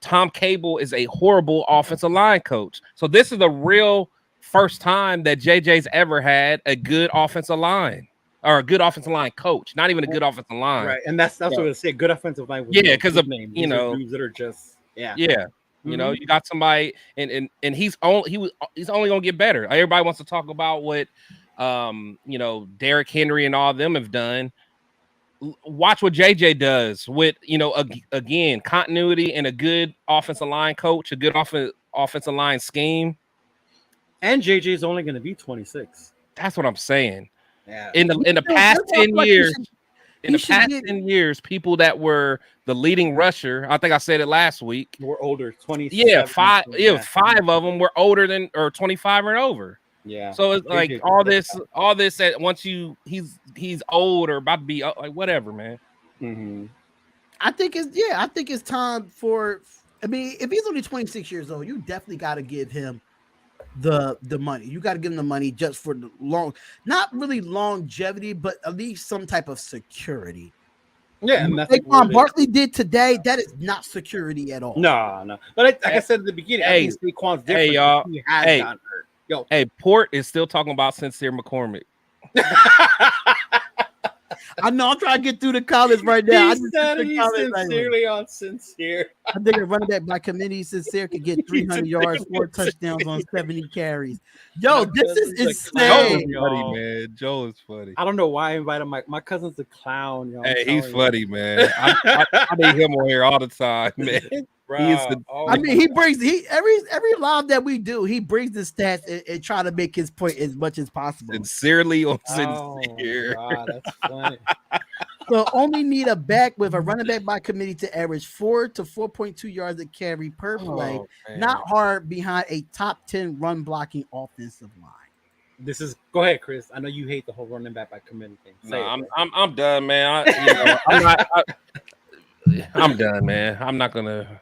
S2: Tom Cable is a horrible offensive line coach. So this is the real first time that JJ's ever had a good offensive line or a good offensive line coach, not even a good offensive line.
S3: Right. And that's what I say. Good offensive line.
S2: Because of
S3: names. Dudes that are just
S2: you know, you got somebody and he's only gonna get better. Everybody wants to talk about what Derrick Henry and all of them have done. Watch what JJ does with again continuity and a good offensive line coach, a good offensive line scheme.
S3: And JJ is only going to be 26.
S2: That's what I'm saying.
S3: Yeah.
S2: In the past 10 years, 10 years, people that were the leading rusher, I think I said it last week,
S3: were older. 20.
S2: Yeah, five of them were older than or 25 and over.
S3: Yeah.
S2: So it's like all this that once he's old or about to be like whatever, man.
S3: Mm-hmm.
S1: I think it's time for. I mean, if he's only 26 years old, you definitely got to give him the money. You got to give him the money just for the not really longevity, but at least some type of security.
S3: Yeah, and that's
S1: Saquon Barkley did today. That is not security at all.
S3: No. But like I said at the beginning, I think Saquon's different.
S2: Hey, y'all.
S3: He has gotten hurt. Yo.
S2: Hey, Port is still talking about Sincere McCormick.
S1: I know I'm trying to get through the comments right now.
S3: He said he's sincerely on sincere.
S1: I think a running back by committee sincere could get 300 yards, 4 touchdowns on 70 carries. Yo, this is insane.
S2: Funny, man. Joe is funny.
S3: I don't know why I invited my cousin's a clown, yo.
S2: Hey, he's funny, man. I need him on here all the time, man.
S1: I mean, every live that we do, he brings the stats and try to make his point as much as possible.
S2: Sincerely on sincere.
S3: God, that's funny.
S1: So only need a back with a running back by committee to average 4 to 4.2 yards a carry per play. Not hard behind a top 10 run blocking offensive line.
S3: Go ahead, Chris. I know you hate the whole running back by committee thing.
S2: I'm done, man. I'm done, man. I'm not gonna.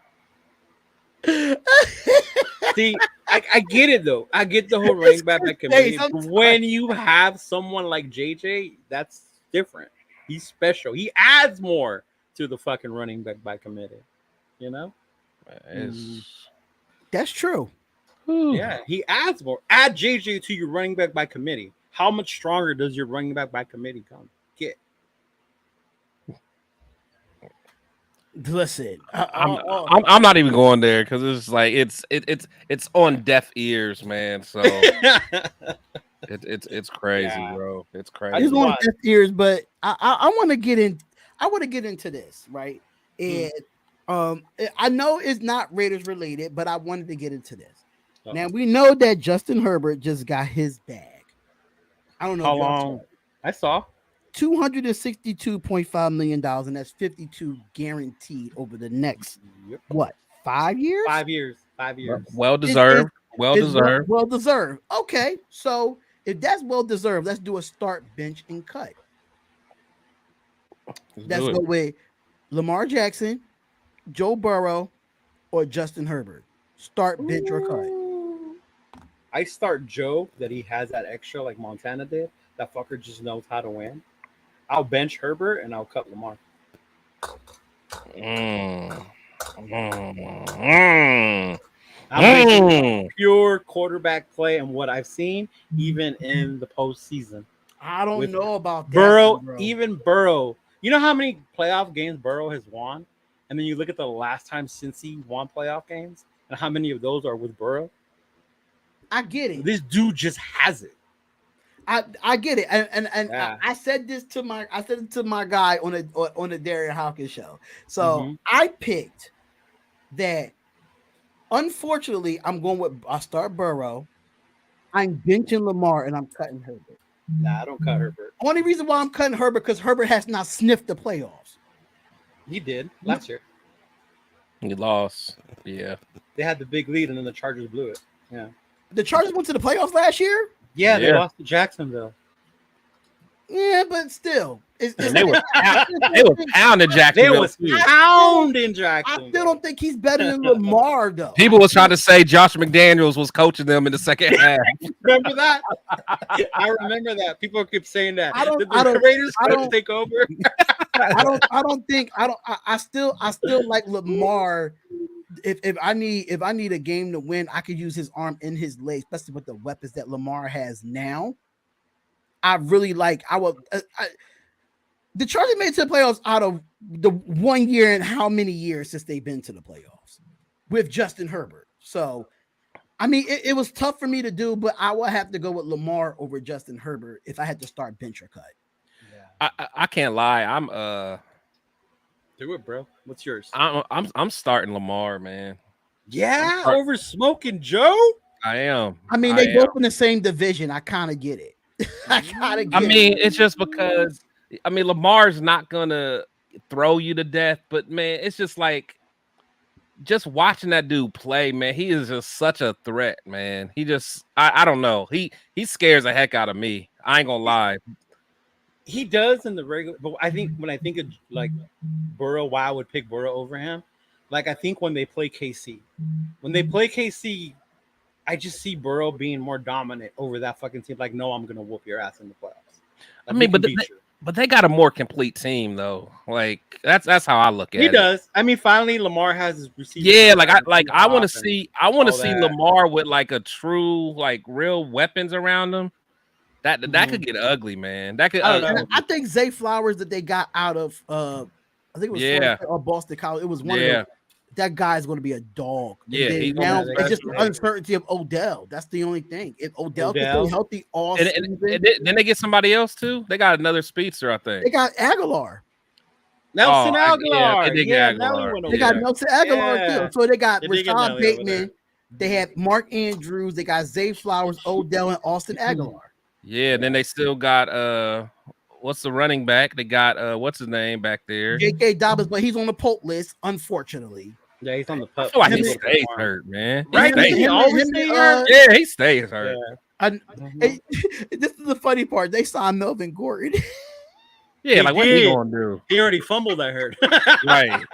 S3: See, I get it though. I get the whole running back by committee. When you have someone like JJ, that's different. He's special. He adds more to the fucking running back by committee. You know,
S1: that's true.
S3: Yeah, he adds more. Add JJ to your running back by committee. How much stronger does your running back by committee get?
S1: Listen,
S2: I'm not even going there because it's like it's on deaf ears, man. So it's crazy, bro. It's crazy.
S1: It's on deaf ears, but I want to get in. I want to get into this, right? And I know it's not Raiders related, but I wanted to get into this. Now we know that Justin Herbert just got his bag. I don't know
S3: how long. I saw.
S1: $262.5 million, and that's 52 guaranteed over the next 5 years?
S3: 5 years.
S2: Well deserved. Well
S1: deserved. Okay, so if that's well deserved, let's do a start, bench, and cut. Let's go with Lamar Jackson, Joe Burrow, or Justin Herbert. Start, bench, or cut.
S3: I start Joe, that he has that extra like Montana did. That fucker just knows how to win. I'll bench Herbert and I'll cut Lamar. I'm pure quarterback play and what I've seen, even in the postseason.
S1: I don't know about that.
S3: Burrow, even Burrow. You know how many playoff games Burrow has won? And then you look at the last time since he won playoff games and how many of those are with Burrow?
S1: I get it.
S3: This dude just has it.
S1: I get it, and I said this to my guy on the Darian Hawkins show. So I picked that. Unfortunately, I'm going with I start Burrow. I'm benching Lamar and I'm cutting Herbert.
S3: Nah, I don't cut Herbert.
S1: Only reason why I'm cutting Herbert because Herbert has not sniffed the playoffs.
S3: He did last year.
S2: He lost. Yeah,
S3: they had the big lead and then the Chargers blew it. Yeah,
S1: the Chargers went to the playoffs last year.
S3: Yeah, they lost to Jacksonville.
S1: Yeah, but still,
S2: they were pounding Jacksonville.
S3: They was pounding Jacksonville.
S1: I still don't think he's better than Lamar, though.
S2: People was trying to say Josh McDaniels was coaching them in the second half.
S3: Remember that? I remember that. People keep saying that. The Raiders coach take over.
S1: I still like Lamar. If I need a game to win, I could use his arm and his leg, especially with the weapons that Lamar has now. I really like. The Chargers made it to the playoffs out of the 1 year and how many years since they've been to the playoffs with Justin Herbert. So, I mean, it was tough for me to do, but I will have to go with Lamar over Justin Herbert if I had to start bench or cut.
S2: Yeah. I can't lie. I'm
S3: do it, bro. What's yours?
S2: I'm starting Lamar, man.
S3: Yeah, over smoking Joe.
S2: I am.
S1: I mean, they both in the same division. I kind of get it.
S2: It's just because Lamar's not gonna throw you to death, but man, it's just like just watching that dude play, man. He is just such a threat, man. He just I don't know. He scares the heck out of me. I ain't gonna lie.
S3: He does in the regular, but I think when I think of like Burrow, why I would pick Burrow over him, like I think when they play KC, I just see Burrow being more dominant over that fucking team. Like, no, I'm gonna whoop your ass in the playoffs.
S2: I mean, but they got a more complete team though. Like that's how I look at it.
S3: He does. I mean, finally Lamar has his receiver.
S2: Yeah, I want to see Lamar with like a true like real weapons around him. That could get ugly, man. That could.
S3: I don't know.
S1: I think Zay Flowers that they got out of I think it was Florida State or Boston College. It was one of them. That guy's going to be a dog.
S2: Yeah,
S1: and now it's just the uncertainty of Odell. That's the only thing. If Odell can stay healthy all season,
S2: and then they get somebody else too. They got another speedster, I think.
S1: They got Aguilar.
S3: Nelson Aguilar.
S1: They got Nelson Aguilar too. So they got Rashad Bateman. They have Mark Andrews. They got Zay Flowers, Odell, and Austin Aguilar.
S2: Yeah, then they still got what's the running back? They got what's his name back there?
S1: J.K. Dobbins, but he's on the PUP list, unfortunately.
S3: Yeah, he's on the PUP.
S2: I feel like he stays hurt, man.
S3: Right? He always stays hurt.
S2: Yeah, he stays hurt.
S1: Yeah. This is the funny part. They signed Melvin Gordon.
S2: Yeah, like what he gonna do?
S3: He already fumbled, I heard.
S2: Right.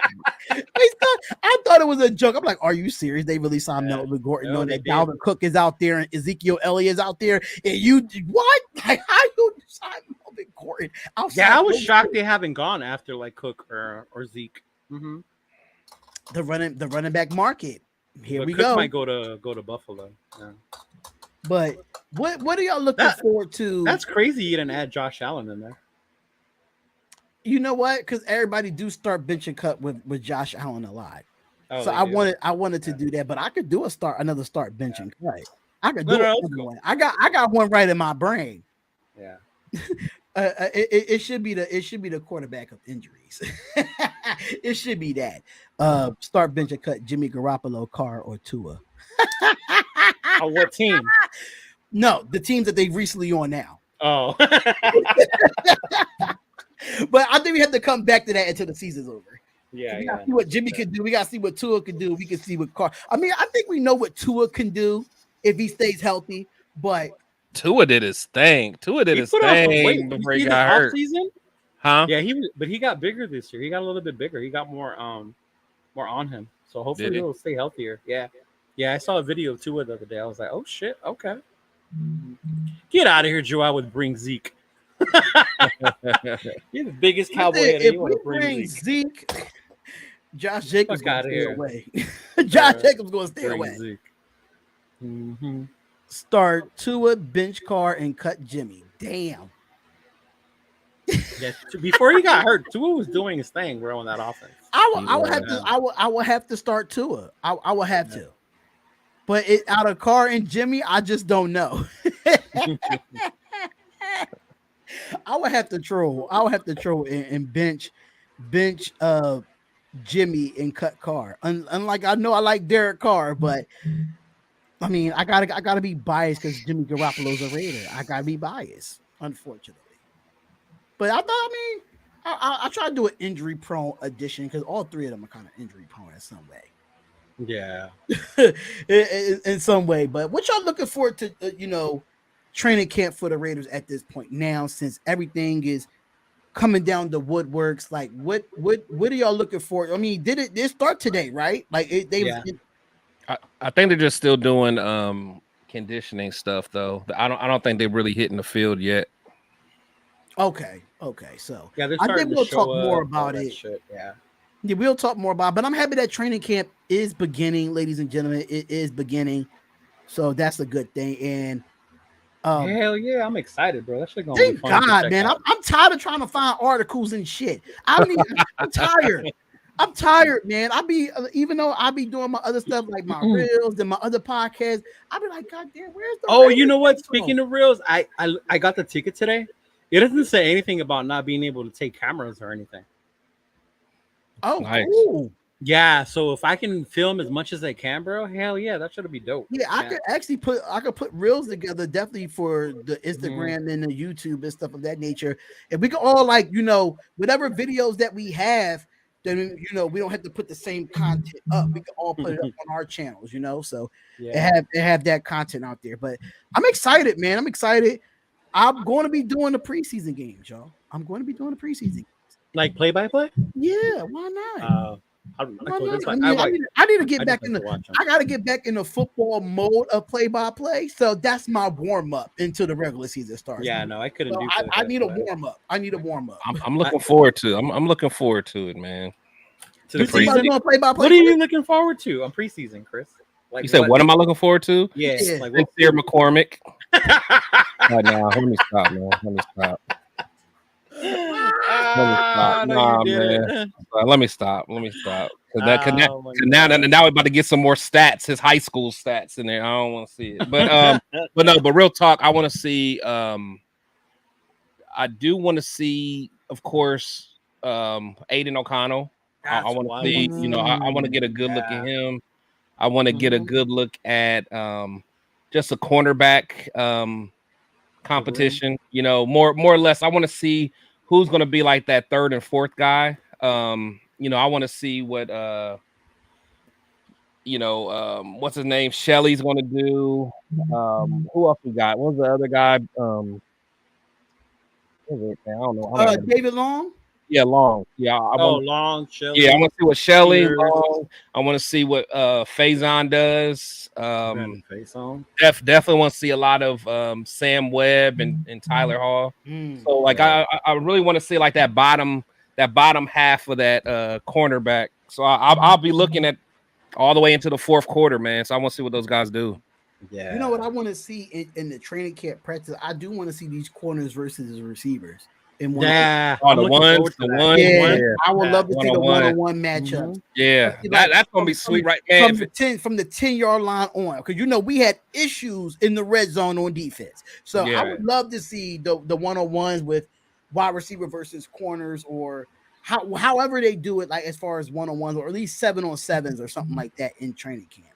S1: I thought it was a joke. I'm like, are you serious? They really signed Melvin Gordon, knowing that Dalvin Cook is out there and Ezekiel Elliott is out there, and you what? Like, how you sign Melvin Gordon?
S3: I was shocked they haven't gone after like Cook or Zeke.
S1: Mm-hmm. The running back market. Here we
S3: Cook
S1: go.
S3: Might go to Buffalo. Yeah.
S1: But what are y'all looking forward to?
S3: That's crazy. You didn't add Josh Allen in there.
S1: You know what? Because everybody do start benching cut with Josh Allen a lot.
S3: Oh,
S1: so I wanted to do that, but I could do another start benching cut. I could do one. I got one right in my brain.
S3: Yeah.
S1: It should be the quarterback of injuries. It should be that. Start benching cut Jimmy Garoppolo, Carr, or Tua.
S3: On what team?
S1: No, the teams that they recently on now.
S3: Oh.
S1: But I think we have to come back to that until the season's over.
S3: Yeah,
S1: we gotta see what Jimmy can do. We gotta see what Tua can do. We can see what Carr. I mean, I think we know what Tua can do if he stays healthy. But
S2: Tua did his thing. Before he got hurt.
S3: Season?
S2: Huh?
S3: Yeah, he got bigger this year. He got a little bit bigger. He got more on him. So hopefully he'll stay healthier. Yeah. Yeah, I saw a video of Tua the other day. I was like, oh shit, okay. Get out of here, Joe. I would bring Zeke. You're the biggest cowboy head.
S1: If we bring Zeke, Josh Jacobs going to stay away. Josh Jacobs going to stay away.
S3: Zeke. Mm-hmm.
S1: Start Tua, bench Carr, and cut Jimmy. Damn.
S3: Yeah, before he got hurt, Tua was doing his thing, bro, on that offense.
S1: I will have to start Tua. I will have to. But out of Carr and Jimmy, I just don't know. I would have to troll. And bench Jimmy and cut Carr. Unlike I know I like Derek Carr, but I mean I gotta be biased because Jimmy Garoppolo's a Raider. I gotta be biased, unfortunately. But I try to do an injury prone edition because all three of them are kind of injury prone in some way.
S3: Yeah,
S1: in some way. But what y'all looking forward to? Training camp for the Raiders at this point now, since everything is coming down the woodworks. Like, what are y'all looking for? I mean, did it start today, right? Like,
S2: I think they're just still doing conditioning stuff, though. I don't think they're really hitting the field yet.
S1: Okay. So
S3: yeah,
S1: I think we'll talk more about it.
S3: Shit. Yeah,
S1: we'll talk more about it. But I'm happy that training camp is beginning, ladies and gentlemen. It is beginning, so that's a good thing. And
S3: hell yeah, I'm excited, bro. That shit gonna
S1: thank
S3: be fun.
S1: God, man. I'm tired of trying to find articles and shit. I'm tired. I'm tired, man. Even though I be doing my other stuff like my reels and my other podcasts, I be like, God damn, where's the?
S3: Oh, you know what? Speaking of reels, I got the ticket today. It doesn't say anything about not being able to take cameras or anything.
S1: Oh,
S2: nice.
S1: Cool.
S3: Yeah, so if I can film as much as I can, bro, hell yeah, that should be dope.
S1: Yeah, I could actually put reels together definitely for the Instagram and the YouTube and stuff of that nature. And we can all whatever videos that we have, then we don't have to put the same content up. We can all put it up on our channels, So have that content out there. But I'm excited, man. I'm excited. I'm going to be doing the preseason games, y'all. I'm going to be doing the preseason games.
S3: Like play-by-play?
S1: Yeah, why not?
S3: I
S1: need to get back I got to get back in the football mode of play-by-play. So that's my warm-up until the regular season starts.
S3: Yeah, no, I couldn't do that.
S1: I need a warm-up.
S2: I'm looking forward to. I'm looking forward to it, man.
S3: To the preseason? What are you looking forward to on preseason, Chris?
S2: Like you said, what am I looking forward to?
S3: Yeah.
S2: Like Sincere McCormick. Nah, let me stop, man. Let me stop. Nah, man. Let me stop. Let me stop. Now we're about to get some more stats, his high school stats in there. I don't want to see it. But real talk, I want to see I do want to see, of course, Aiden O'Connell. I want to see, I want to get a good look at him. I want to get a good look at just a cornerback competition, more or less. I want to see who's going to be like that third and fourth guy. I want to see what what's his name? Shelly's going to do. Who else we got? What was the other guy? What was it? I don't know.
S1: David Long.
S2: Yeah, Long. Yeah,
S3: Long. Shelly.
S2: Yeah, I want to see what Shelly. Long. I want to see what Faison does. Definitely want to see a lot of Sam Webb and Tyler Hall. So like I really want to see like that bottom half of that cornerback. So I'll be looking at all the way into the fourth quarter, man. So I want to see what those guys do.
S1: Yeah. You know what I want to see in the training camp practice? I do want to see these corners versus the receivers.
S2: The ones.
S1: I would love to see the one-on-one matchup.
S2: Yeah, that's gonna be sweet, right, man?
S1: From the 10-yard line on, because we had issues in the red zone on defense. So I would love to see the one-on-ones with wide receiver versus corners, or however they do it, like as far as one-on-ones, or at least 7-on-7s or something like that in training camp.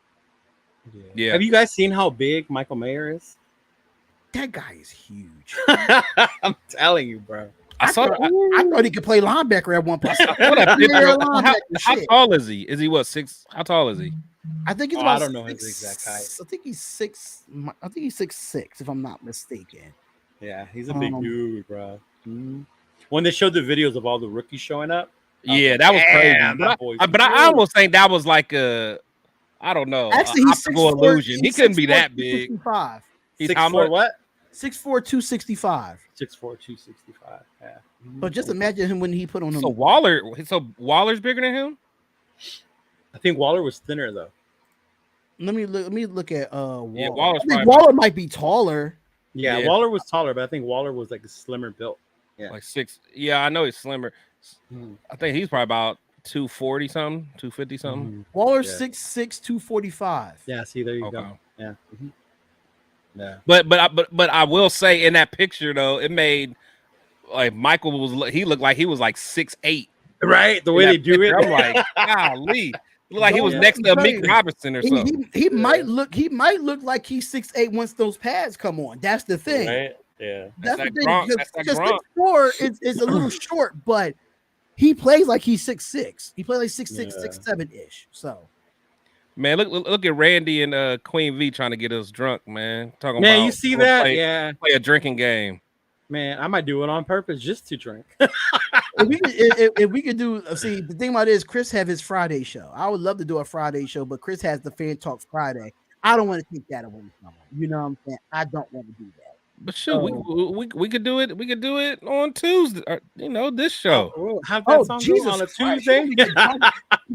S3: Yeah. Have you guys seen how big Michael Mayer is?
S1: That guy is huge.
S3: I'm telling you, bro.
S1: I thought he could play linebacker at one point.
S2: How tall is he? Is he what, 6? How tall is he?
S1: I think he's
S3: I don't know his exact height.
S1: I think he's 6. I think he's 6'6", if I'm not mistaken.
S3: Yeah, he's a big dude, bro. Mm-hmm. When they showed the videos of all the rookies showing up,
S2: that was crazy. But I almost think that was like I don't know.
S1: Actually, he's
S2: illusion. He couldn't be that big.
S1: 6'4",
S3: He's how much? What?
S1: 6'4", 265.
S3: 6'4", 265. Yeah.
S1: But just imagine him when he put on him.
S2: So Waller's bigger than him?
S3: I think Waller was thinner though.
S1: Let me look at Waller.
S2: Yeah,
S1: Waller might be taller.
S3: Yeah, Waller was taller, but I think Waller was like a slimmer built. Yeah,
S2: like 6. Yeah, I know he's slimmer. I think he's probably about 240 something, 250 something.
S1: Waller's 6'6", 245.
S3: Yeah, see, there you go. Yeah. Yeah.
S2: But I will say in that picture though, it made like Michael looked like he was like 6'8".
S3: Right, the way they do it.
S2: I'm like, golly. Look like he was next to Meek Robertson or something.
S1: He might look like he's 6'8" once those pads come on. That's the thing.
S3: Right? Yeah.
S1: That's the thing. Because 6'4" is a little short, but he plays like he's 6'6". He plays like 6'6", 6'7" ish.
S2: Man, look at Randy and Queen V trying to get us drunk, man. Talking
S3: about,
S2: you
S3: see that?
S2: Play a drinking game.
S3: Man, I might do it on purpose just to drink.
S1: if we could do, see, the thing about it is Chris have his Friday show. I would love to do a Friday show, but Chris has the Fan Talk Friday. I don't want to take that away from him. You know what I'm saying? I don't want to do that.
S2: But shoot, we could do it. We could do it on Tuesday. This show.
S3: Have that song on a Tuesday.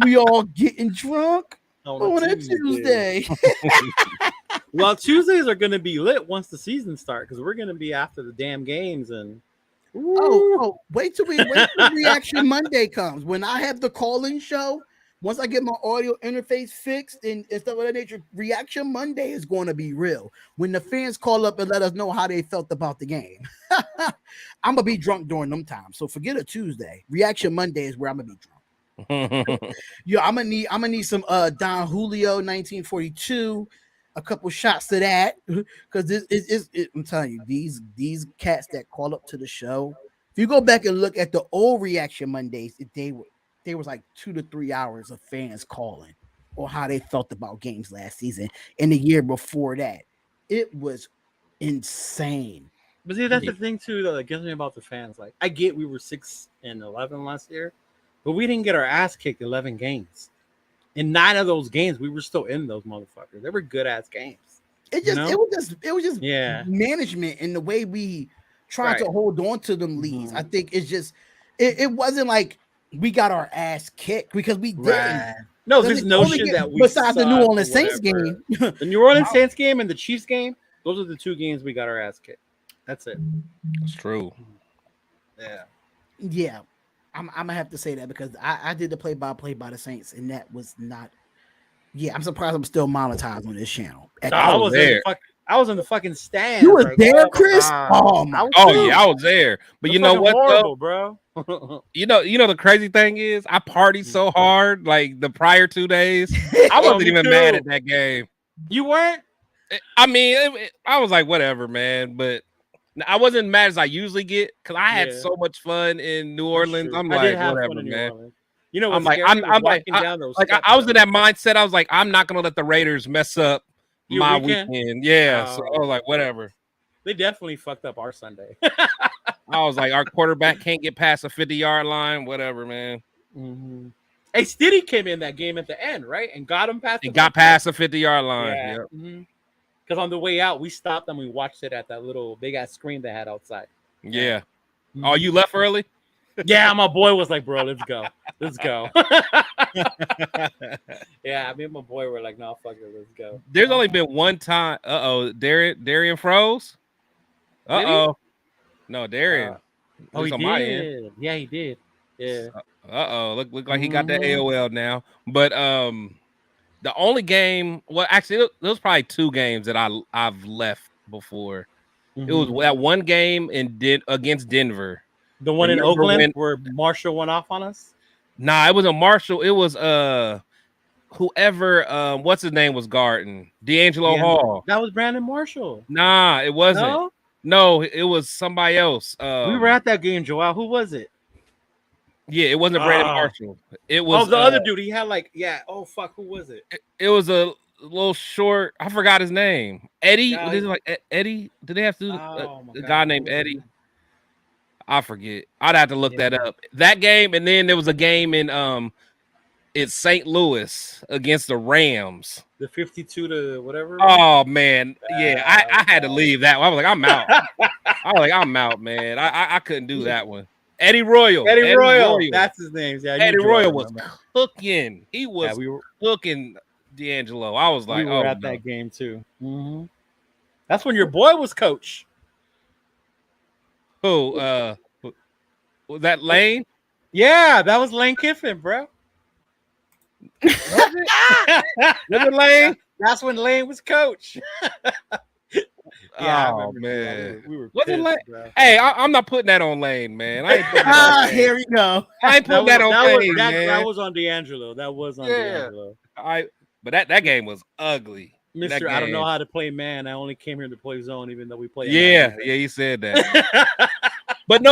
S1: We all getting drunk on a Tuesday.
S3: Well, Tuesdays are going to be lit once the season starts because we're going to be after the damn games and.
S1: Wait till Reaction Monday comes. When I have the call-in show, once I get my audio interface fixed and stuff of that nature, Reaction Monday is going to be real. When the fans call up and let us know how they felt about the game, I'm gonna be drunk during them times. So forget a Tuesday. Reaction Monday is where I'm gonna be drunk. I'm gonna need some Don Julio 1942. A couple shots to that, because I'm telling you, these cats that call up to the show, if you go back and look at the old Reaction Mondays, they was like 2 to 3 hours of fans calling or how they felt about games last season and the year before that. It was insane.
S3: But see, that's the thing too that gets me about the fans. Like, I get we were 6-11 last year, but we didn't get our ass kicked 11 games. In 9 of those games, we were still in those motherfuckers. They were good ass games.
S1: It was just management and the way we tried to hold on to them leads. I think it's just it wasn't like we got our ass kicked because we didn't.
S3: No, there's no shit that we
S1: besides the New Orleans Saints game.
S3: The New Orleans Saints game and the Chiefs game, Those are the 2 games we got our ass kicked. That's it.
S2: It's true.
S1: Yeah. I'm gonna have to say that because I did the play-by-play by the Saints, and that was not. Yeah, I'm surprised I'm still monetized on this channel.
S3: I was in the fucking stand.
S1: You was there, Chris?
S3: Oh
S1: my!
S2: Oh yeah, I was there. But you know what?
S3: Horrible, bro.
S2: You know the crazy thing is, I partied so hard like the prior 2 days. I wasn't even mad at that game.
S3: You weren't?
S2: I mean, I was like, whatever, man. But I wasn't mad as I usually get because I had so much fun in New Orleans. I'm like, whatever, man.
S3: You know,
S2: I'm like, I was in that mindset. I was like, I'm not gonna let the Raiders mess up my weekend. Yeah, so I was like, whatever.
S3: They definitely fucked up our Sunday.
S2: I was like, our quarterback can't get past a 50-yard line. Whatever, man.
S3: Mm-hmm. Hey, Stiddy came in that game at the end, right, and got him past.
S2: He got past the 50-yard line.
S3: Yeah.
S2: Yep.
S3: Mm-hmm. Because on the way out, we stopped and we watched it at that little big ass screen they had outside.
S2: Yeah. Mm-hmm. Oh, you left early?
S3: Yeah, my boy was like, bro, let's go. Yeah, me and my boy were like, no, fuck it, let's go.
S2: There's only been one time. Darian froze. No, Darian.
S3: He did. Yeah, he did. Yeah.
S2: Look like he got that AOL now. But the only game, well, actually, there was probably 2 games that I've left before. Mm-hmm. It was that one game against Denver.
S3: The one in Oakland where Marshall went off on us?
S2: Nah, it wasn't Marshall. It was whoever what's his name was guarding. D'Angelo Hall.
S3: That was Brandon Marshall.
S2: Nah, it wasn't. No, it was somebody else.
S3: We were at that game, Joel. Who was it?
S2: Yeah, it wasn't Brandon Marshall. It was
S3: the other dude. He had oh fuck, who was it?
S2: It was a little short. I forgot his name. Eddie. Eddie? Did they have to do a guy named Eddie? I forget. I'd have to look that up. That game, and then there was a game in it's St. Louis against the Rams.
S3: The 52 to whatever.
S2: Oh man, yeah. I had to leave that one. I was like, I'm out. I'm out, man. I couldn't do that one. Eddie Royal.
S3: That's his name. Yeah,
S2: Eddie Royal was cooking. He was cooking D'Angelo. I was like,
S3: we were at that game too. Mm-hmm. That's when your boy was coach.
S2: Who? Was that Lane?
S3: Yeah, that was Lane Kiffin, bro.
S2: Was it Lane?
S3: That's when Lane was coach.
S2: Yeah, oh man, we were pissed, Lane? Bro. Hey, I'm not putting that on Lane, man. I ain't putting that on Lane.
S1: Here we go.
S2: I ain't putting that on Lane, man.
S3: That was on D'Angelo. D'Angelo.
S2: But that game was ugly.
S3: Mister, I don't know how to play man. I only came here to play zone, even though we play.
S2: Yeah, you said that. but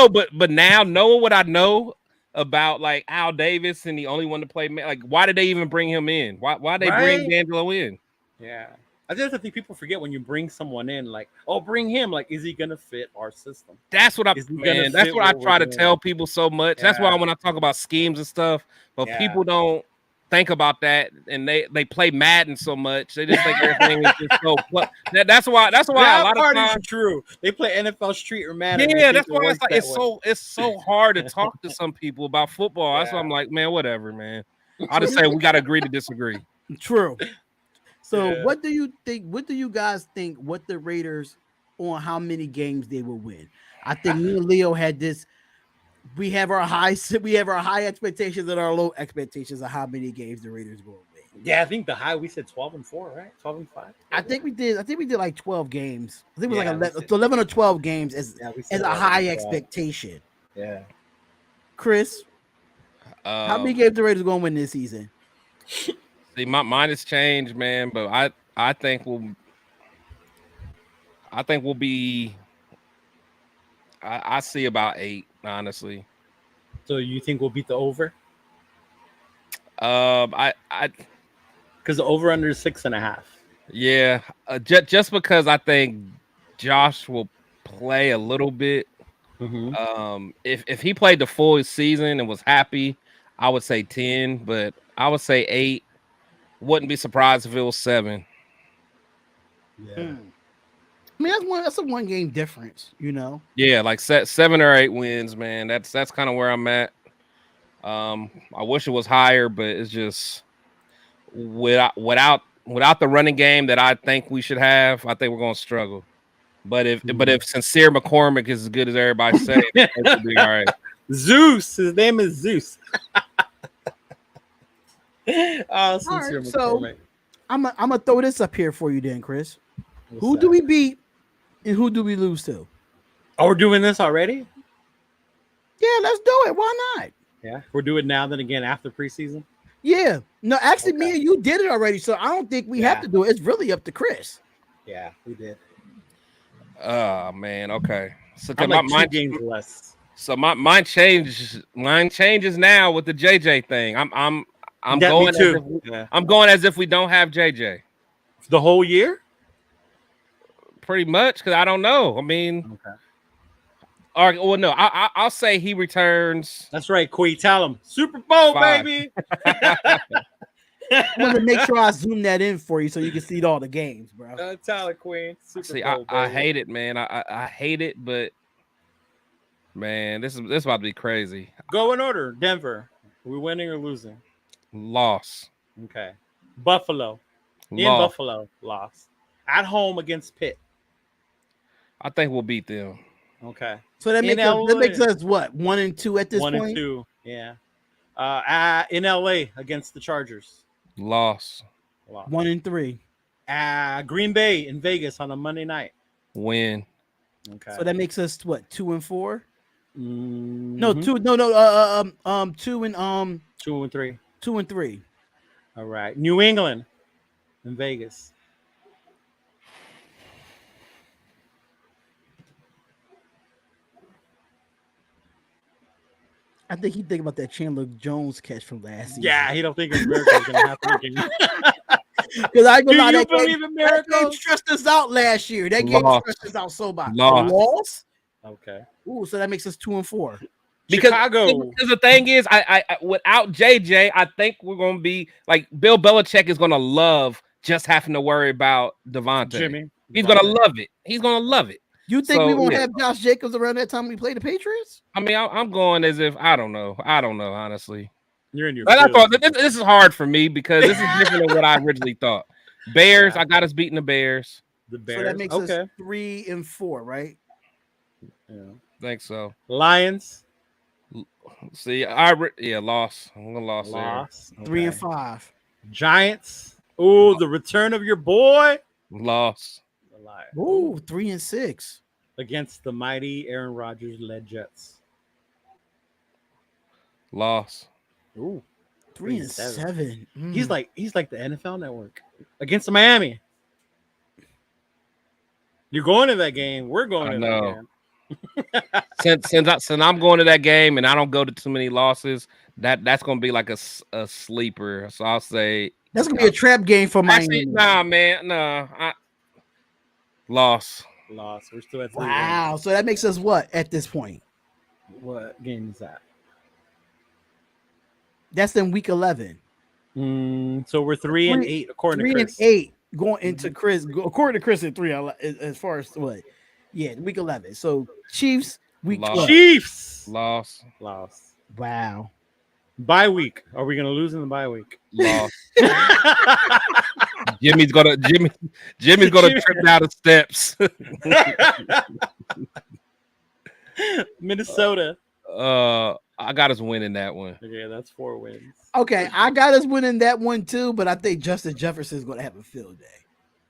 S2: now knowing what I know about like Al Davis and the only one to play man, like why did they even bring him in? Why they bring D'Angelo in?
S3: Yeah. I just think people forget when you bring someone in, like, bring him. Like, is he gonna fit our system?
S2: That's what I try to tell people so much. Yeah. That's why when I talk about schemes and stuff, but people don't think about that, and they play Madden so much. They just think everything is just so. That's why
S3: that
S2: a lot
S3: part
S2: of times
S3: is true. They play NFL Street or Madden.
S2: Yeah, that's why it's so hard to talk to some people about football. That's why I'm like, man, whatever, man. I just say we got to agree to disagree.
S1: True. So what do you think? What do you guys think? What the Raiders on how many games they will win? I think me and Leo had this. We have our high expectations and our low expectations of how many games the Raiders will win.
S3: Yeah, I think the high we said 12-4, right? 12-5.
S1: I think we did like 12 games. I think it was like 11 or 12 games as a high expectation.
S3: Yeah.
S1: Chris, how many games the Raiders going to win this season?
S2: See, mine has changed, man, but I think we'll be. I see about 8, honestly.
S3: So you think we'll beat the over?
S2: Because
S3: the over under is 6.5.
S2: Yeah, just because I think Josh will play a little bit. Mm-hmm. If he played the full season and was happy, I would say 10, but I would say 8. Wouldn't be surprised if it was 7.
S3: Yeah.
S1: I mean, that's a 1 game difference, you know.
S2: Yeah, like 7 or 8 wins, man. That's kind of where I'm at. I wish it was higher, but it's just without without the running game that I think we should have, I think we're going to struggle. But if Sincere McCormick is as good as everybody saying, it should be all right.
S3: Zeus, his name is Zeus. Oh, Sincere
S1: Right, so
S3: McCormick.
S1: I'm gonna throw this up here for you, then, Chris. Who do we beat and who do we lose to?
S3: Oh, we're doing this already?
S1: Yeah, let's do it. Why not?
S3: Yeah, we're doing it now. Then again, after preseason.
S1: Yeah. No, actually, me and you did it already, so I don't think we have to do it. It's really up to Chris.
S3: Yeah, we did.
S2: Oh man, okay. So
S3: like my games less.
S2: So mine changes now with the JJ thing. I'm going I'm going as if we don't have JJ
S3: the whole year.
S2: Pretty much, because I don't know. I mean, well, no, I'll say he returns.
S3: That's right, Quee. Tell him Super Bowl, baby.
S1: I want to make sure I zoom that in for you so you can see all the games, bro.
S3: Tyler Queen.
S2: Super Bowl, I hate it, man. I hate it, but man, this is about to be crazy.
S3: Go in order. Denver. Are we winning or losing?
S2: Loss.
S3: Okay. Buffalo. In Buffalo. Loss. At home against Pitt.
S2: I think we'll beat them.
S3: Okay.
S1: So that makes us what? 1-2 at this point?
S3: 1-2. Yeah. In LA against the Chargers.
S2: Loss.
S1: 1-3.
S3: Green Bay in Vegas on a Monday night.
S2: Win.
S3: Okay.
S1: So that makes us what? 2-4?
S3: Mm-hmm.
S1: No, 2 and
S3: 3.
S1: 2-3.
S3: All right. New England in Vegas.
S1: I think he think about that Chandler Jones catch from last season.
S3: Yeah, he don't think a miracle is gonna happen again.
S1: Because I go
S3: Do you believe in miracles?
S1: That game stressed us out last year. That game stressed us out so bad.
S2: Loss.
S3: Okay.
S1: Ooh, so that makes us 2-4.
S2: Because the thing is, I without JJ, I think we're gonna be like Bill Belichick is gonna love just having to worry about Devontae.
S3: Jimmy.
S2: He's gonna love it. He's gonna love it.
S1: You think we won't have Josh Jacobs around that time we play the Patriots?
S2: I mean, I'm going as if I don't know, honestly.
S3: You're in your.
S2: But I thought this is hard for me because this is different than what I originally thought. Bears, I got us beating the Bears.
S3: The Bears.
S1: So that makes us 3-4, right?
S3: Yeah,
S2: I think so.
S3: Lions.
S2: See, loss. I'm gonna loss.
S1: 3-5.
S3: Giants. Ooh, the return of your boy.
S2: Loss.
S1: Ooh, 3-6
S3: against the mighty Aaron Rodgers led Jets.
S2: Loss.
S3: Ooh,
S1: 3-7.
S3: He's like the NFL Network against Miami. You're going to that game. We're going to that
S2: game. since I'm going to that game and I don't go to too many losses, that's going to be like a sleeper. So I'll say
S1: that's going to be a trap game for Miami.
S2: Nah, man, Loss.
S3: We're still at 3.
S1: Wow. So that makes us what at this point?
S3: What game is that?
S1: That's in week 11.
S3: So we're 3-8 according to Chris.
S1: 3-8 going into Chris. According to Chris, at 3 as far as what? Yeah, week 11. So Chiefs week 12.
S3: Chiefs
S2: loss.
S1: Wow.
S3: Bye week. Are we gonna lose in the bye week?
S2: Loss. Jimmy's gonna trip down the steps.
S3: Minnesota.
S2: I got us winning that one.
S3: Okay, that's 4 wins.
S1: Okay, I got us winning that one too, but I think Justin Jefferson is gonna have a field day,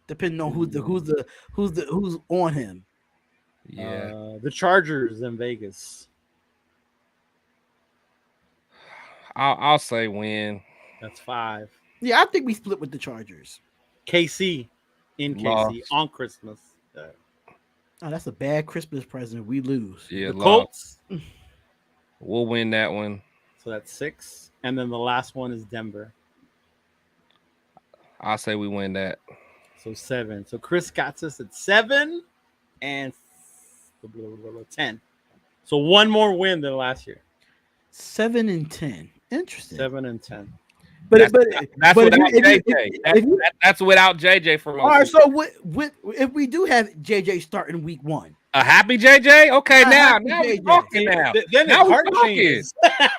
S1: depending on who's on him.
S2: Yeah,
S3: the Chargers in Vegas.
S2: I'll say win.
S3: That's 5.
S1: Yeah, I think we split with the Chargers.
S3: KC in KC on Christmas.
S1: Oh, that's a bad Christmas present. We lose.
S2: Yeah,
S3: the Colts.
S2: We'll win that one.
S3: So that's 6. And then the last one is Denver.
S2: I'll say we win that.
S3: So 7. So Chris got us at 7 and 10. So one more win than last year.
S1: 7-10. Interesting.
S3: 7-10.
S2: That's without JJ. That's without JJ for most.
S1: All right. So if we do have JJ starting week 1,
S2: a happy JJ? Okay, now we're talking. Now
S3: then
S2: now
S3: we're
S2: talking.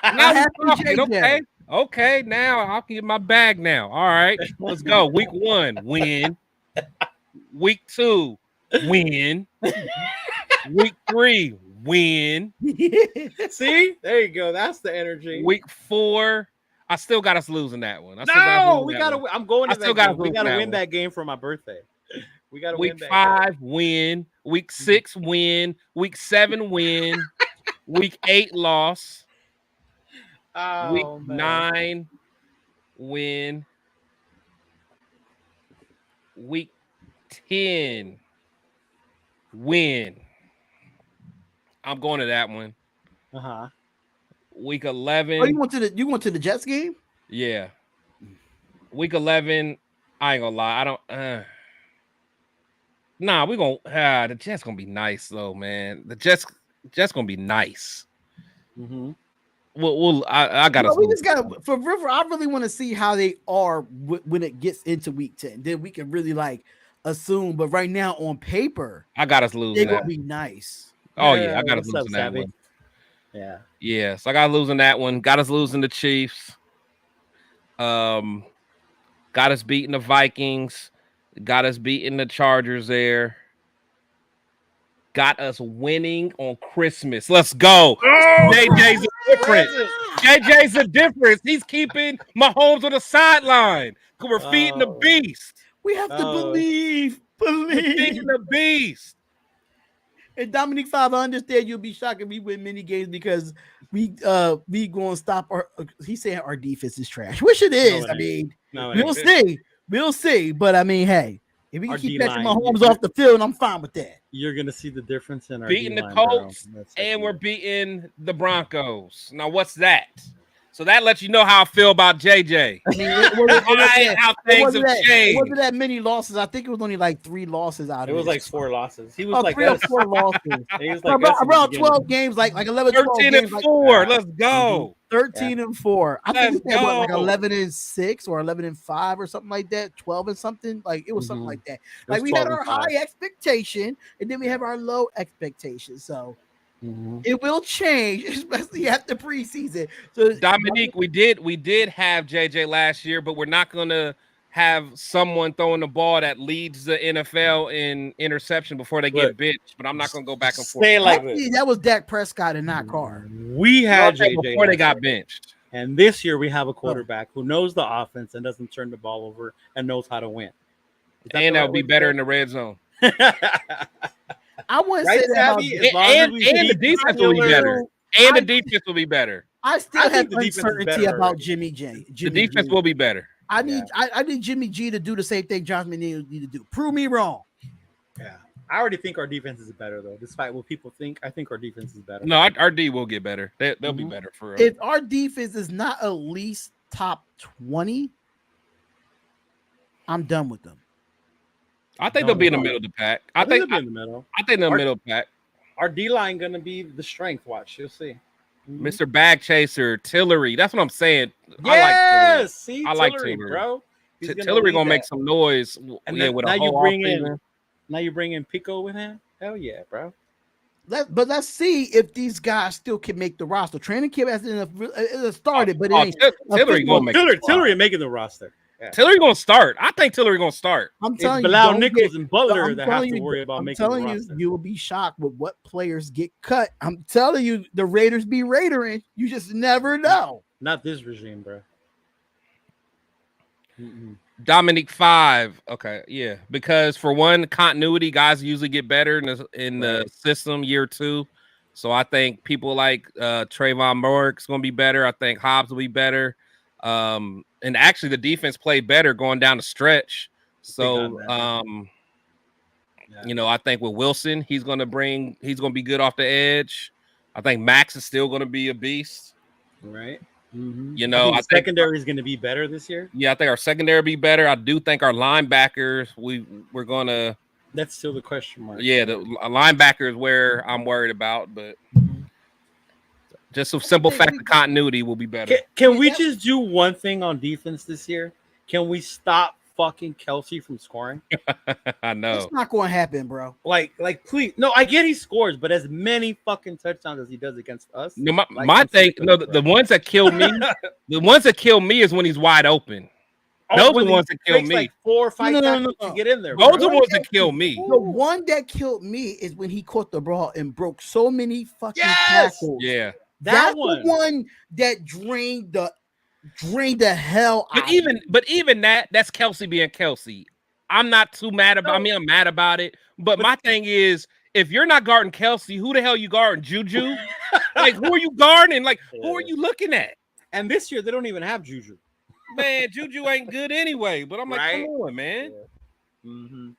S2: Now we're talking. Okay. Okay, now I'll get my bag now. All right, let's go. Week 1, win. Week 2, win. Week 3, win.
S3: See, there you go. That's the energy.
S2: Week 4, I still got us losing that one.
S3: We gotta. I'm going to that game. We gotta win that game for my birthday. We gotta
S2: Week
S3: win that
S2: 5, win. Week 6, win. Week 7, win. Week 8, loss. Week 9, win. Week 10, win. I'm going to that one. Week 11.
S1: Oh, you went to the Jets game?
S2: Yeah. Week 11. I ain't gonna lie. I don't. Nah, we gonna. The Jets gonna be nice though, man. The Jets gonna be nice. I gotta.
S1: We just gotta for River. I really want to see how they are when it gets into week 10. Then we can really like assume. But right now, on paper,
S2: I got us losing.
S1: They're gonna be nice.
S2: Oh yeah, I got us losing that one. Yeah. So I got losing that one. Got us losing the Chiefs. Got us beating the Vikings. Got us beating the Chargers there. Got us winning on Christmas. Let's go. JJ's a difference. JJ's a difference. He's keeping Mahomes on the sideline. We're feeding the beast.
S1: We have to believe.
S2: We're feeding the beast.
S1: And Dominique 5, I understand you'll be shocked if we win many games because we gonna stop our. He's saying our defense is trash, which it is. We'll see. But I mean, hey, if we can keep catching Mahomes off the field, I'm fine with that.
S3: You're gonna see the difference in our
S2: beating the Colts, and we're beating the Broncos. Now, what's that? So that lets you know how I feel about JJ. I mean, how things have changed.
S1: It wasn't that many losses. I think it was only like 3 losses out of it.
S3: It was like 4 losses. He was like
S1: 3 or 4 losses.
S3: He was like
S1: around 12 games, like 11,
S2: 13 and 4. Let's go.
S1: 13 and 4. I think he said like 11 and 6 or 11 and 5 or something like that. 12 and something. Like it was something like that. Like we had our high expectation, and then we have our low expectation. So. It will change, especially after preseason. So
S2: Dominique, we did have JJ last year, but we're not gonna have someone throwing the ball that leads the NFL in interception before they get benched. But I'm not gonna go back and forth.
S1: That was Dak Prescott and not Carr.
S3: We had JJ
S2: before they got benched.
S3: And this year we have a quarterback who knows the offense and doesn't turn the ball over and knows how to win.
S2: And that'll be better in the red zone.
S1: I wouldn't say that
S2: and the defense will be better. And the defense will be better.
S1: I still have uncertainty about Jimmy G.
S2: The defense will be better.
S1: I need Jimmy G to do the same thing Josh McDaniels need to do. Prove me wrong.
S3: Yeah. I already think our defense is better, though. Despite what people think, I think our defense is better.
S2: No, our D will get better. They'll be better for us.
S1: If our defense is not at least top 20, I'm done with them.
S2: I think they'll be in the middle of the pack. I think
S3: they'll be in the middle.
S2: I think in the middle of the pack.
S3: Our D line gonna be the strength. Watch, you'll see.
S2: Mr. Bag Chaser, Tillery. That's what I'm saying.
S3: Yes,
S2: I like Tillery,
S3: bro.
S2: Tillery gonna make some noise.
S3: And
S2: with
S3: now you bring in Pico with him. Hell yeah, bro.
S1: But let's see if these guys still can make the roster. Training camp hasn't started, but
S3: Tillery making the roster.
S2: Yeah. Tillery gonna start. I think Tillery gonna start.
S1: I'm telling
S3: you, Bilal Nichols and Butler that have to worry about making the roster. I'm telling
S1: you will be shocked with what players get cut. I'm telling you, the Raiders be Raidering. You just never know.
S3: Not this regime, bro.
S2: Dominique 5. Okay, yeah. Because for one, continuity, guys usually get better in the system year 2. So I think people like Trayvon Morek's gonna be better. I think Hobbs will be better. And actually the defense played better going down the stretch. So I think with Wilson, he's gonna be good off the edge. I think Max is still gonna be a beast.
S3: Right.
S2: I think
S3: secondary is gonna be better this year.
S2: Yeah, I think our secondary will be better. I do think our linebackers, we're gonna.
S3: That's still the question mark.
S2: Yeah, the linebacker is where I'm worried about, but just a simple fact of continuity will be better.
S3: Can we just do one thing on defense this year? Can we stop fucking Kelsey from scoring?
S2: I know.
S1: It's not going to happen, bro.
S3: Like, please. No, I get he scores, but as many fucking touchdowns as he does against us.
S2: No, my thing, no, the ones that kill me, the ones that kill me is when he's wide open. Those are the ones that kill me.
S3: Like 4 or 5 tackles to get in there.
S2: Those are the ones that kill me.
S1: The one that killed me is when he caught the ball and broke so many fucking tackles.
S2: Yeah.
S1: That's the one that drained the hell out.
S2: But even that's Kelsey being Kelsey. I'm not too mad about. I mean, I'm mad about it. But my thing is, if you're not guarding Kelsey, who the hell you guarding? Juju? Like, who are you guarding? Like, who are you looking at?
S3: And this year they don't even have Juju.
S2: Man, Juju ain't good anyway. But I'm like, come on, man.
S3: Yeah. Mm-hmm.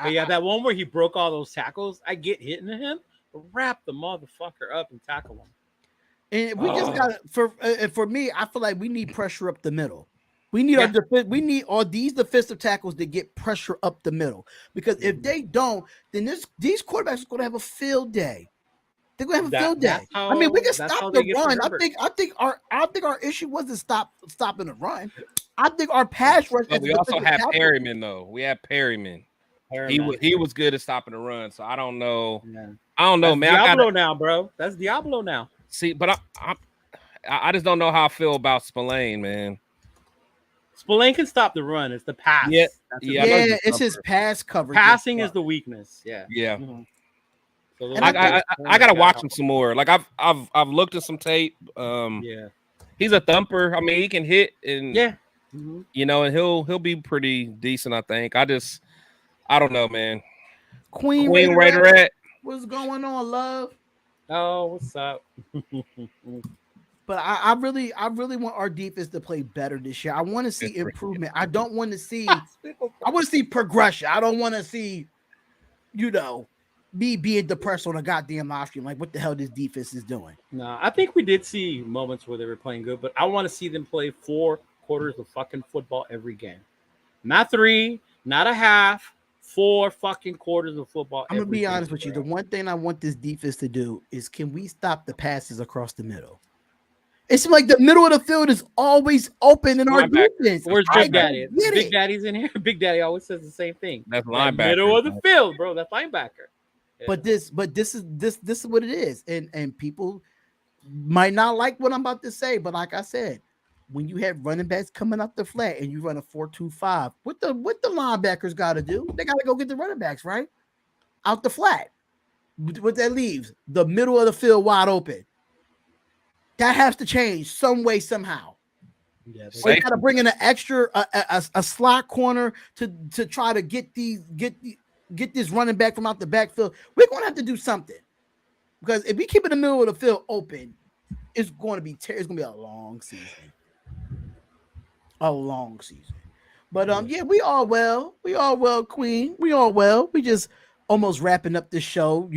S3: But yeah, that one where he broke all those tackles, I get hitting him, but wrap the motherfucker up and tackle him.
S1: And we just got for me, I feel like we need pressure up the middle. We need all these defensive tackles to get pressure up the middle, because if they don't, then these quarterbacks are going to have a field day. They're going to have a field day. I mean, we can stop the run. I think our issue wasn't stopping the run. I think our pass rush.
S2: But we also have Perryman though. We have Perryman. He was good at stopping the run. So I don't know. Yeah. I don't know,
S3: That's
S2: man.
S3: Diablo now, bro. That's Diablo now.
S2: See, but I just don't know how I feel about Spillane, man.
S3: Spillane can stop the run. It's the pass.
S1: Yeah, it's his pass coverage.
S3: Passing is the weakness. Yeah.
S2: Mm-hmm. So I gotta watch him some more. Like I've looked at some tape. He's a thumper. I mean, he can hit and you know, and he'll be pretty decent. I think. I don't know, man.
S1: Queen
S2: Raiderette.
S1: What's going on, love?
S3: Oh, what's up?
S1: But I really want our defense to play better this year. I want to see improvement. I don't want to see. I want to see progression. I don't want to see, me being depressed on a goddamn live stream. Like, what the hell this defense is doing?
S3: No, I think we did see moments where they were playing good, but I want to see them play 4 quarters of fucking football every game, not 3, not a half. 4 fucking quarters of football.
S1: I'm gonna be honest with you. The one thing I want this defense to do is, can we stop the passes across the middle? It's like the middle of the field is always open in our defense.
S3: Where's Big Daddy? Big Daddy's in here. Big Daddy always says the same thing.
S2: That's linebacker.
S3: Middle of the field, bro. That's linebacker.
S1: Yeah. But this is what it is, and people might not like what I'm about to say, but like I said, when you have running backs coming up the flat and you run a 4-2-5, what the linebackers got to do? They got to go get the running backs right out the flat. What that leaves the middle of the field wide open. That has to change some way, somehow. Yeah, they got to bring in an extra a slot corner to try to get this running back from out the backfield. We're going to have to do something, because if we keep in the middle of the field open, it's going to be a long season. A long season. But we all well, Queen. We all well. We just almost wrapping up this show,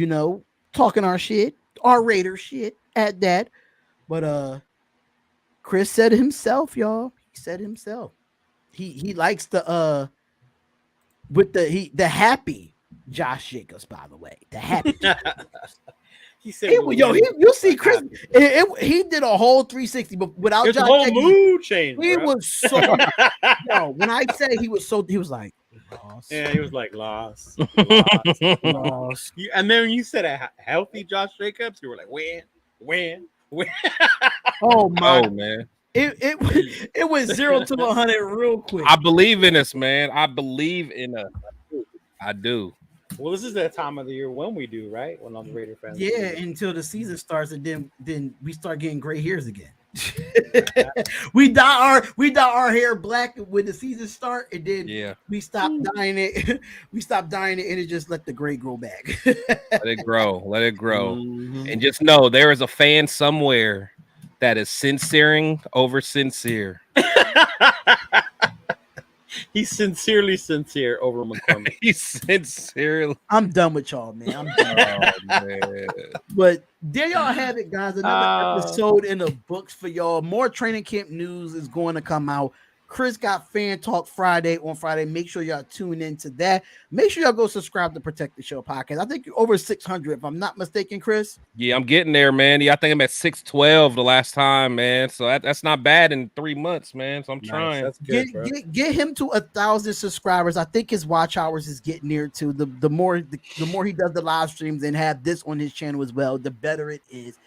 S1: talking our shit, our Raider shit at that. But Chris said himself, y'all. He said himself. He likes the happy Josh Jacobs, by the way. The happy Josh Jacobs. He said, you see, Chris. He did a whole 360, but without
S3: Josh, whole mood change.
S1: He was so. When I say he was like, lost.
S3: Yeah, he was like lost. And then when you said a healthy Josh Jacobs, you were like, when?
S1: Oh my
S2: man!
S1: It went 0 to 100 real quick.
S2: I believe in us, man. I believe in us. I do.
S3: Well, this is that time of the year when we do, right? When all the Raider fans.
S1: Yeah, until the season starts, and then we start getting gray hairs again. we dye our hair black when the season start, and then we stop dyeing it. We stop dyeing it, and it just let the gray grow back.
S2: Let it grow. Mm-hmm. And just know there is a fan somewhere that is sincering over sincere.
S3: He's sincerely sincere over McCormick.
S2: He's sincerely.
S1: I'm done with y'all, man. I'm done. Man. But there y'all have it, guys. Another episode in the books for y'all. More training camp news is going to come out. Chris got Fan Talk Friday on Friday. Make sure y'all tune into that. Make sure y'all go subscribe to Protect the Show podcast. I think over 600, if I'm not mistaken, Chris.
S2: Yeah, I'm getting there, man. Yeah, I think I'm at 612 the last time, man. So that's not bad in 3 months, man. So I'm trying.
S3: That's good, bro.
S1: Get him to 1,000 subscribers. I think his watch hours is getting near to the more he does the live streams and have this on his channel as well, the better it is.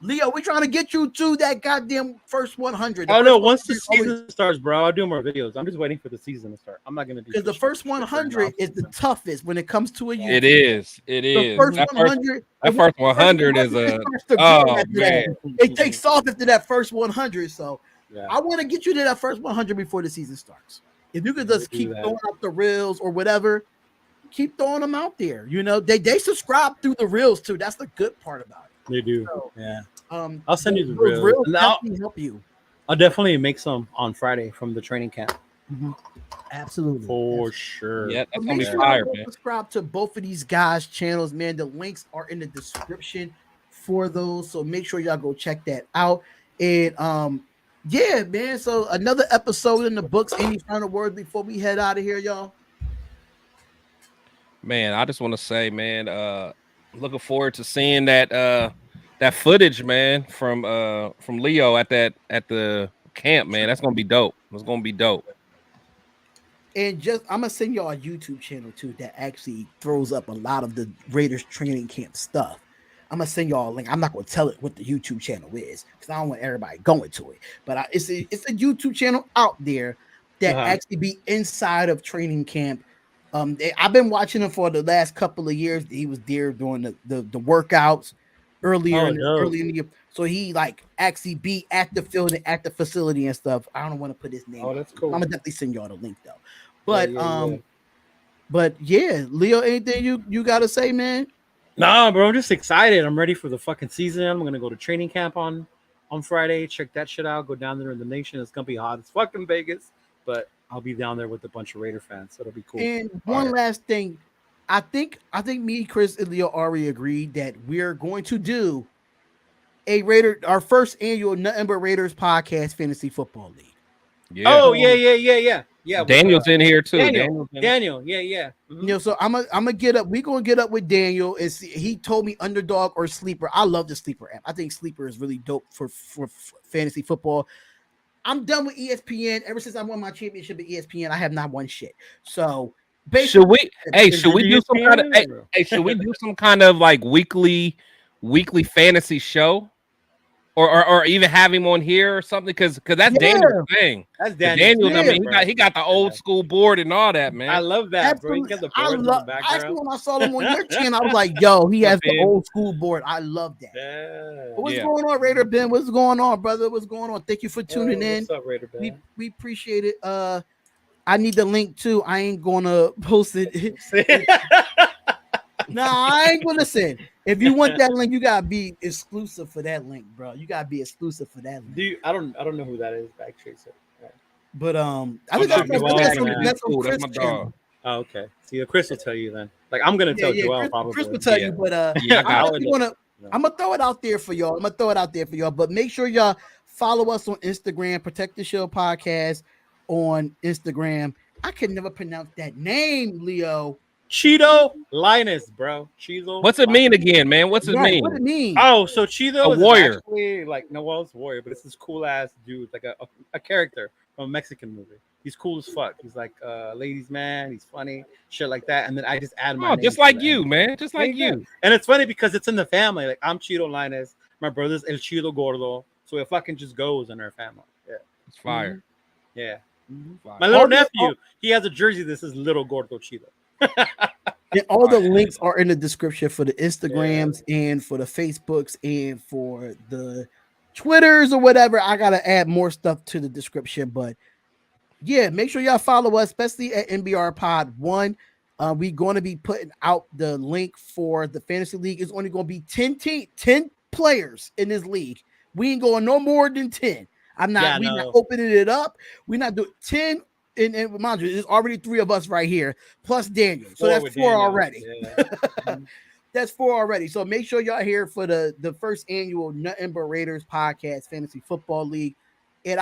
S1: Leo, we're trying to get you to that goddamn first 100.
S3: Oh no! Once the season starts, bro, I'll do more videos. I'm just waiting for the season to start. I'm not gonna do
S1: because the first 100 is the toughest when it comes to a YouTube.
S2: It is. It is.
S1: The first 100.
S2: That first 100 is a. Oh man!
S1: It takes off after that first 100. So I want to get you to that first 100 before the season starts. If you could just keep throwing out the reels or whatever, keep throwing them out there. You know, they subscribe through the reels too. That's the good part about it.
S3: They do.
S1: So,
S3: I'll send you the reels.
S1: I'll help you.
S3: I'll definitely make some on Friday from the training camp.
S1: Mm-hmm. Absolutely,
S3: for sure.
S2: Yeah, that's gonna be fire, man.
S1: Subscribe to both of these guys' channels, man. The links are in the description for those, so make sure y'all go check that out. And yeah, man. So another episode in the books. Any final words before we head out of here, y'all?
S2: Man, I just want to say, man, looking forward to seeing that footage, man, from Leo at the camp, man. That's gonna be dope. It's gonna be dope.
S1: And I'm gonna send y'all a YouTube channel too that actually throws up a lot of the Raiders training camp stuff. I'm gonna send y'all a link. I'm not gonna tell it what the YouTube channel is because I don't want everybody going to it. But it's a YouTube channel out there that actually be inside of training camp. I've been watching him for the last couple of years. He was there doing the workouts earlier in the year. So he like actually be at the field and at the facility and stuff. I don't want to put his name.
S3: Oh, that's cool.
S1: I'm gonna definitely send y'all the link though. But but yeah, Leo, anything you gotta say, man?
S3: Nah, bro, I'm just excited. I'm ready for the fucking season. I'm gonna go to training camp on Friday. Check that shit out. Go down there in the nation. It's gonna be hot. It's fucking Vegas, but I'll be down there with a bunch of Raider fans. So it'll be cool.
S1: And one last thing, I think me, Chris, and Leo already agreed that we're going to do our first annual Nothing But Raiders podcast fantasy football league.
S2: Yeah.
S3: Oh yeah.
S2: Daniel's in here too.
S3: Daniel. Yeah. Mm-hmm.
S1: You know, so I'm gonna get up. We're gonna get up with Daniel. He told me underdog or sleeper. I love the sleeper app. I think sleeper is really dope for fantasy football. I'm done with ESPN. Ever since I won my championship at ESPN, I have not won shit. So
S2: should we do some kind of like weekly fantasy show? Or even have him on here or something because that's Daniel's thing. That's Daniel. I mean, he got the old school board and all that, man.
S3: I love that, bro. He got the board in the background.
S1: Actually, when I saw him on your channel, I was like, "Yo, he has the old school board." I love that.
S3: Yeah.
S1: What's going on, Raider Ben? What's going on, brother? What's going on? Thank you for tuning in.
S3: What's up, Raider Ben?
S1: We appreciate it. I need the link too. I ain't gonna post it. I ain't gonna send. If you want that link, you gotta be exclusive for that link, bro. You gotta be exclusive for that link.
S3: I don't know who that is. Backtracer. Right.
S1: But I think that's
S2: my dog.
S3: Oh, okay. See, Chris will tell you then. Like I'm gonna tell Joel probably.
S1: Chris will tell you, but I'm gonna throw it out there for y'all. But make sure y'all follow us on Instagram, Protect the Show Podcast on Instagram. I can never pronounce that name, Leo.
S3: Cheeto Linus, bro. Cheeto.
S2: What's it mean again, man? What's it mean?
S1: What it mean?
S3: Oh, so Cheeto
S2: is warrior.
S3: Actually like it's a warrior, but it's this cool ass dude, like a character from a Mexican movie. He's cool as fuck. He's like ladies man. He's funny, shit like that. And then I just add my name
S2: just like you, man. Just like you.
S3: And it's funny because it's in the family. Like I'm Cheeto Linus. My brother's El Cheeto Gordo. So it fucking just goes in our family. Yeah,
S2: it's fire.
S3: Mm-hmm. Yeah. Mm-hmm. My little nephew, he has a jersey that says Little Gordo Cheeto.
S1: And all the links are in the description for the Instagrams and for the Facebooks and for the Twitters or whatever. I gotta add more stuff to the description, but yeah, make sure y'all follow us, especially at NBR Pod 1. We're going to be putting out the link for the fantasy league. It's only going to be 10 players in this league. We ain't going no more than 10. We're not opening it up. We're not doing 10. And mind you, there's already 3 of us right here, plus Daniel. So that's 4 already. Yeah. That's 4 already. So make sure y'all here for the first annual Nothing But Raiders podcast fantasy football league. And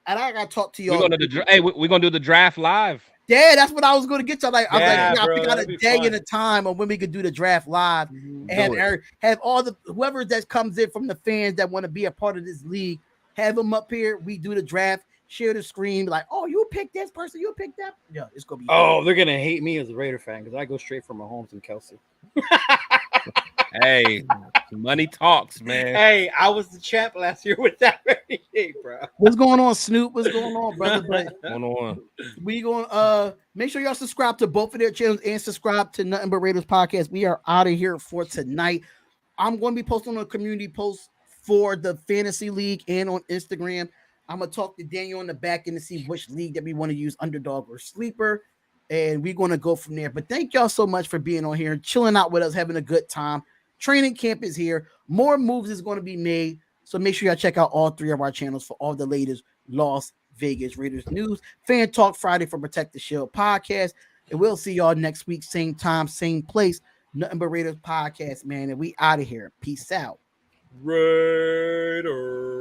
S1: and I gotta talk to y'all.
S2: We're gonna do the draft live.
S1: Yeah, that's what I was gonna get to. Like, I was like,
S3: Yeah,
S1: I
S3: bro,
S1: pick out a
S3: that'd be
S1: day
S3: fun.
S1: and a time of when we could do the draft live and have all the whoever that comes in from the fans that want to be a part of this league, have them up here. We do the draft, share the screen, like, oh, you pick this person, you pick that. Yeah, it's gonna be
S3: fun. They're gonna hate me as a Raider fan because I go straight for Mahomes and Kelsey.
S2: Hey, money talks, man.
S3: Hey, I was the champ last year with that very game, bro.
S1: What's going on, Snoop? What's going on, brother? But we gonna make sure y'all subscribe to both of their channels and subscribe to Nothing But Raiders podcast. We are out of here for tonight. I'm going to be posting on a community post for the fantasy league and on Instagram. I'm gonna talk to Daniel in the back end to see which league that we want to use, underdog or sleeper, and we're gonna go from there. But thank y'all so much for being on here, chilling out with us, having a good time. Training camp is here. More moves is going to be made. So make sure y'all check out all 3 of our channels for all the latest Las Vegas Raiders news. Fan Talk Friday for Protect the Shield podcast. And we'll see y'all next week, same time, same place. Nothing But Raiders podcast, man. And we out of here. Peace out.
S3: Raiders.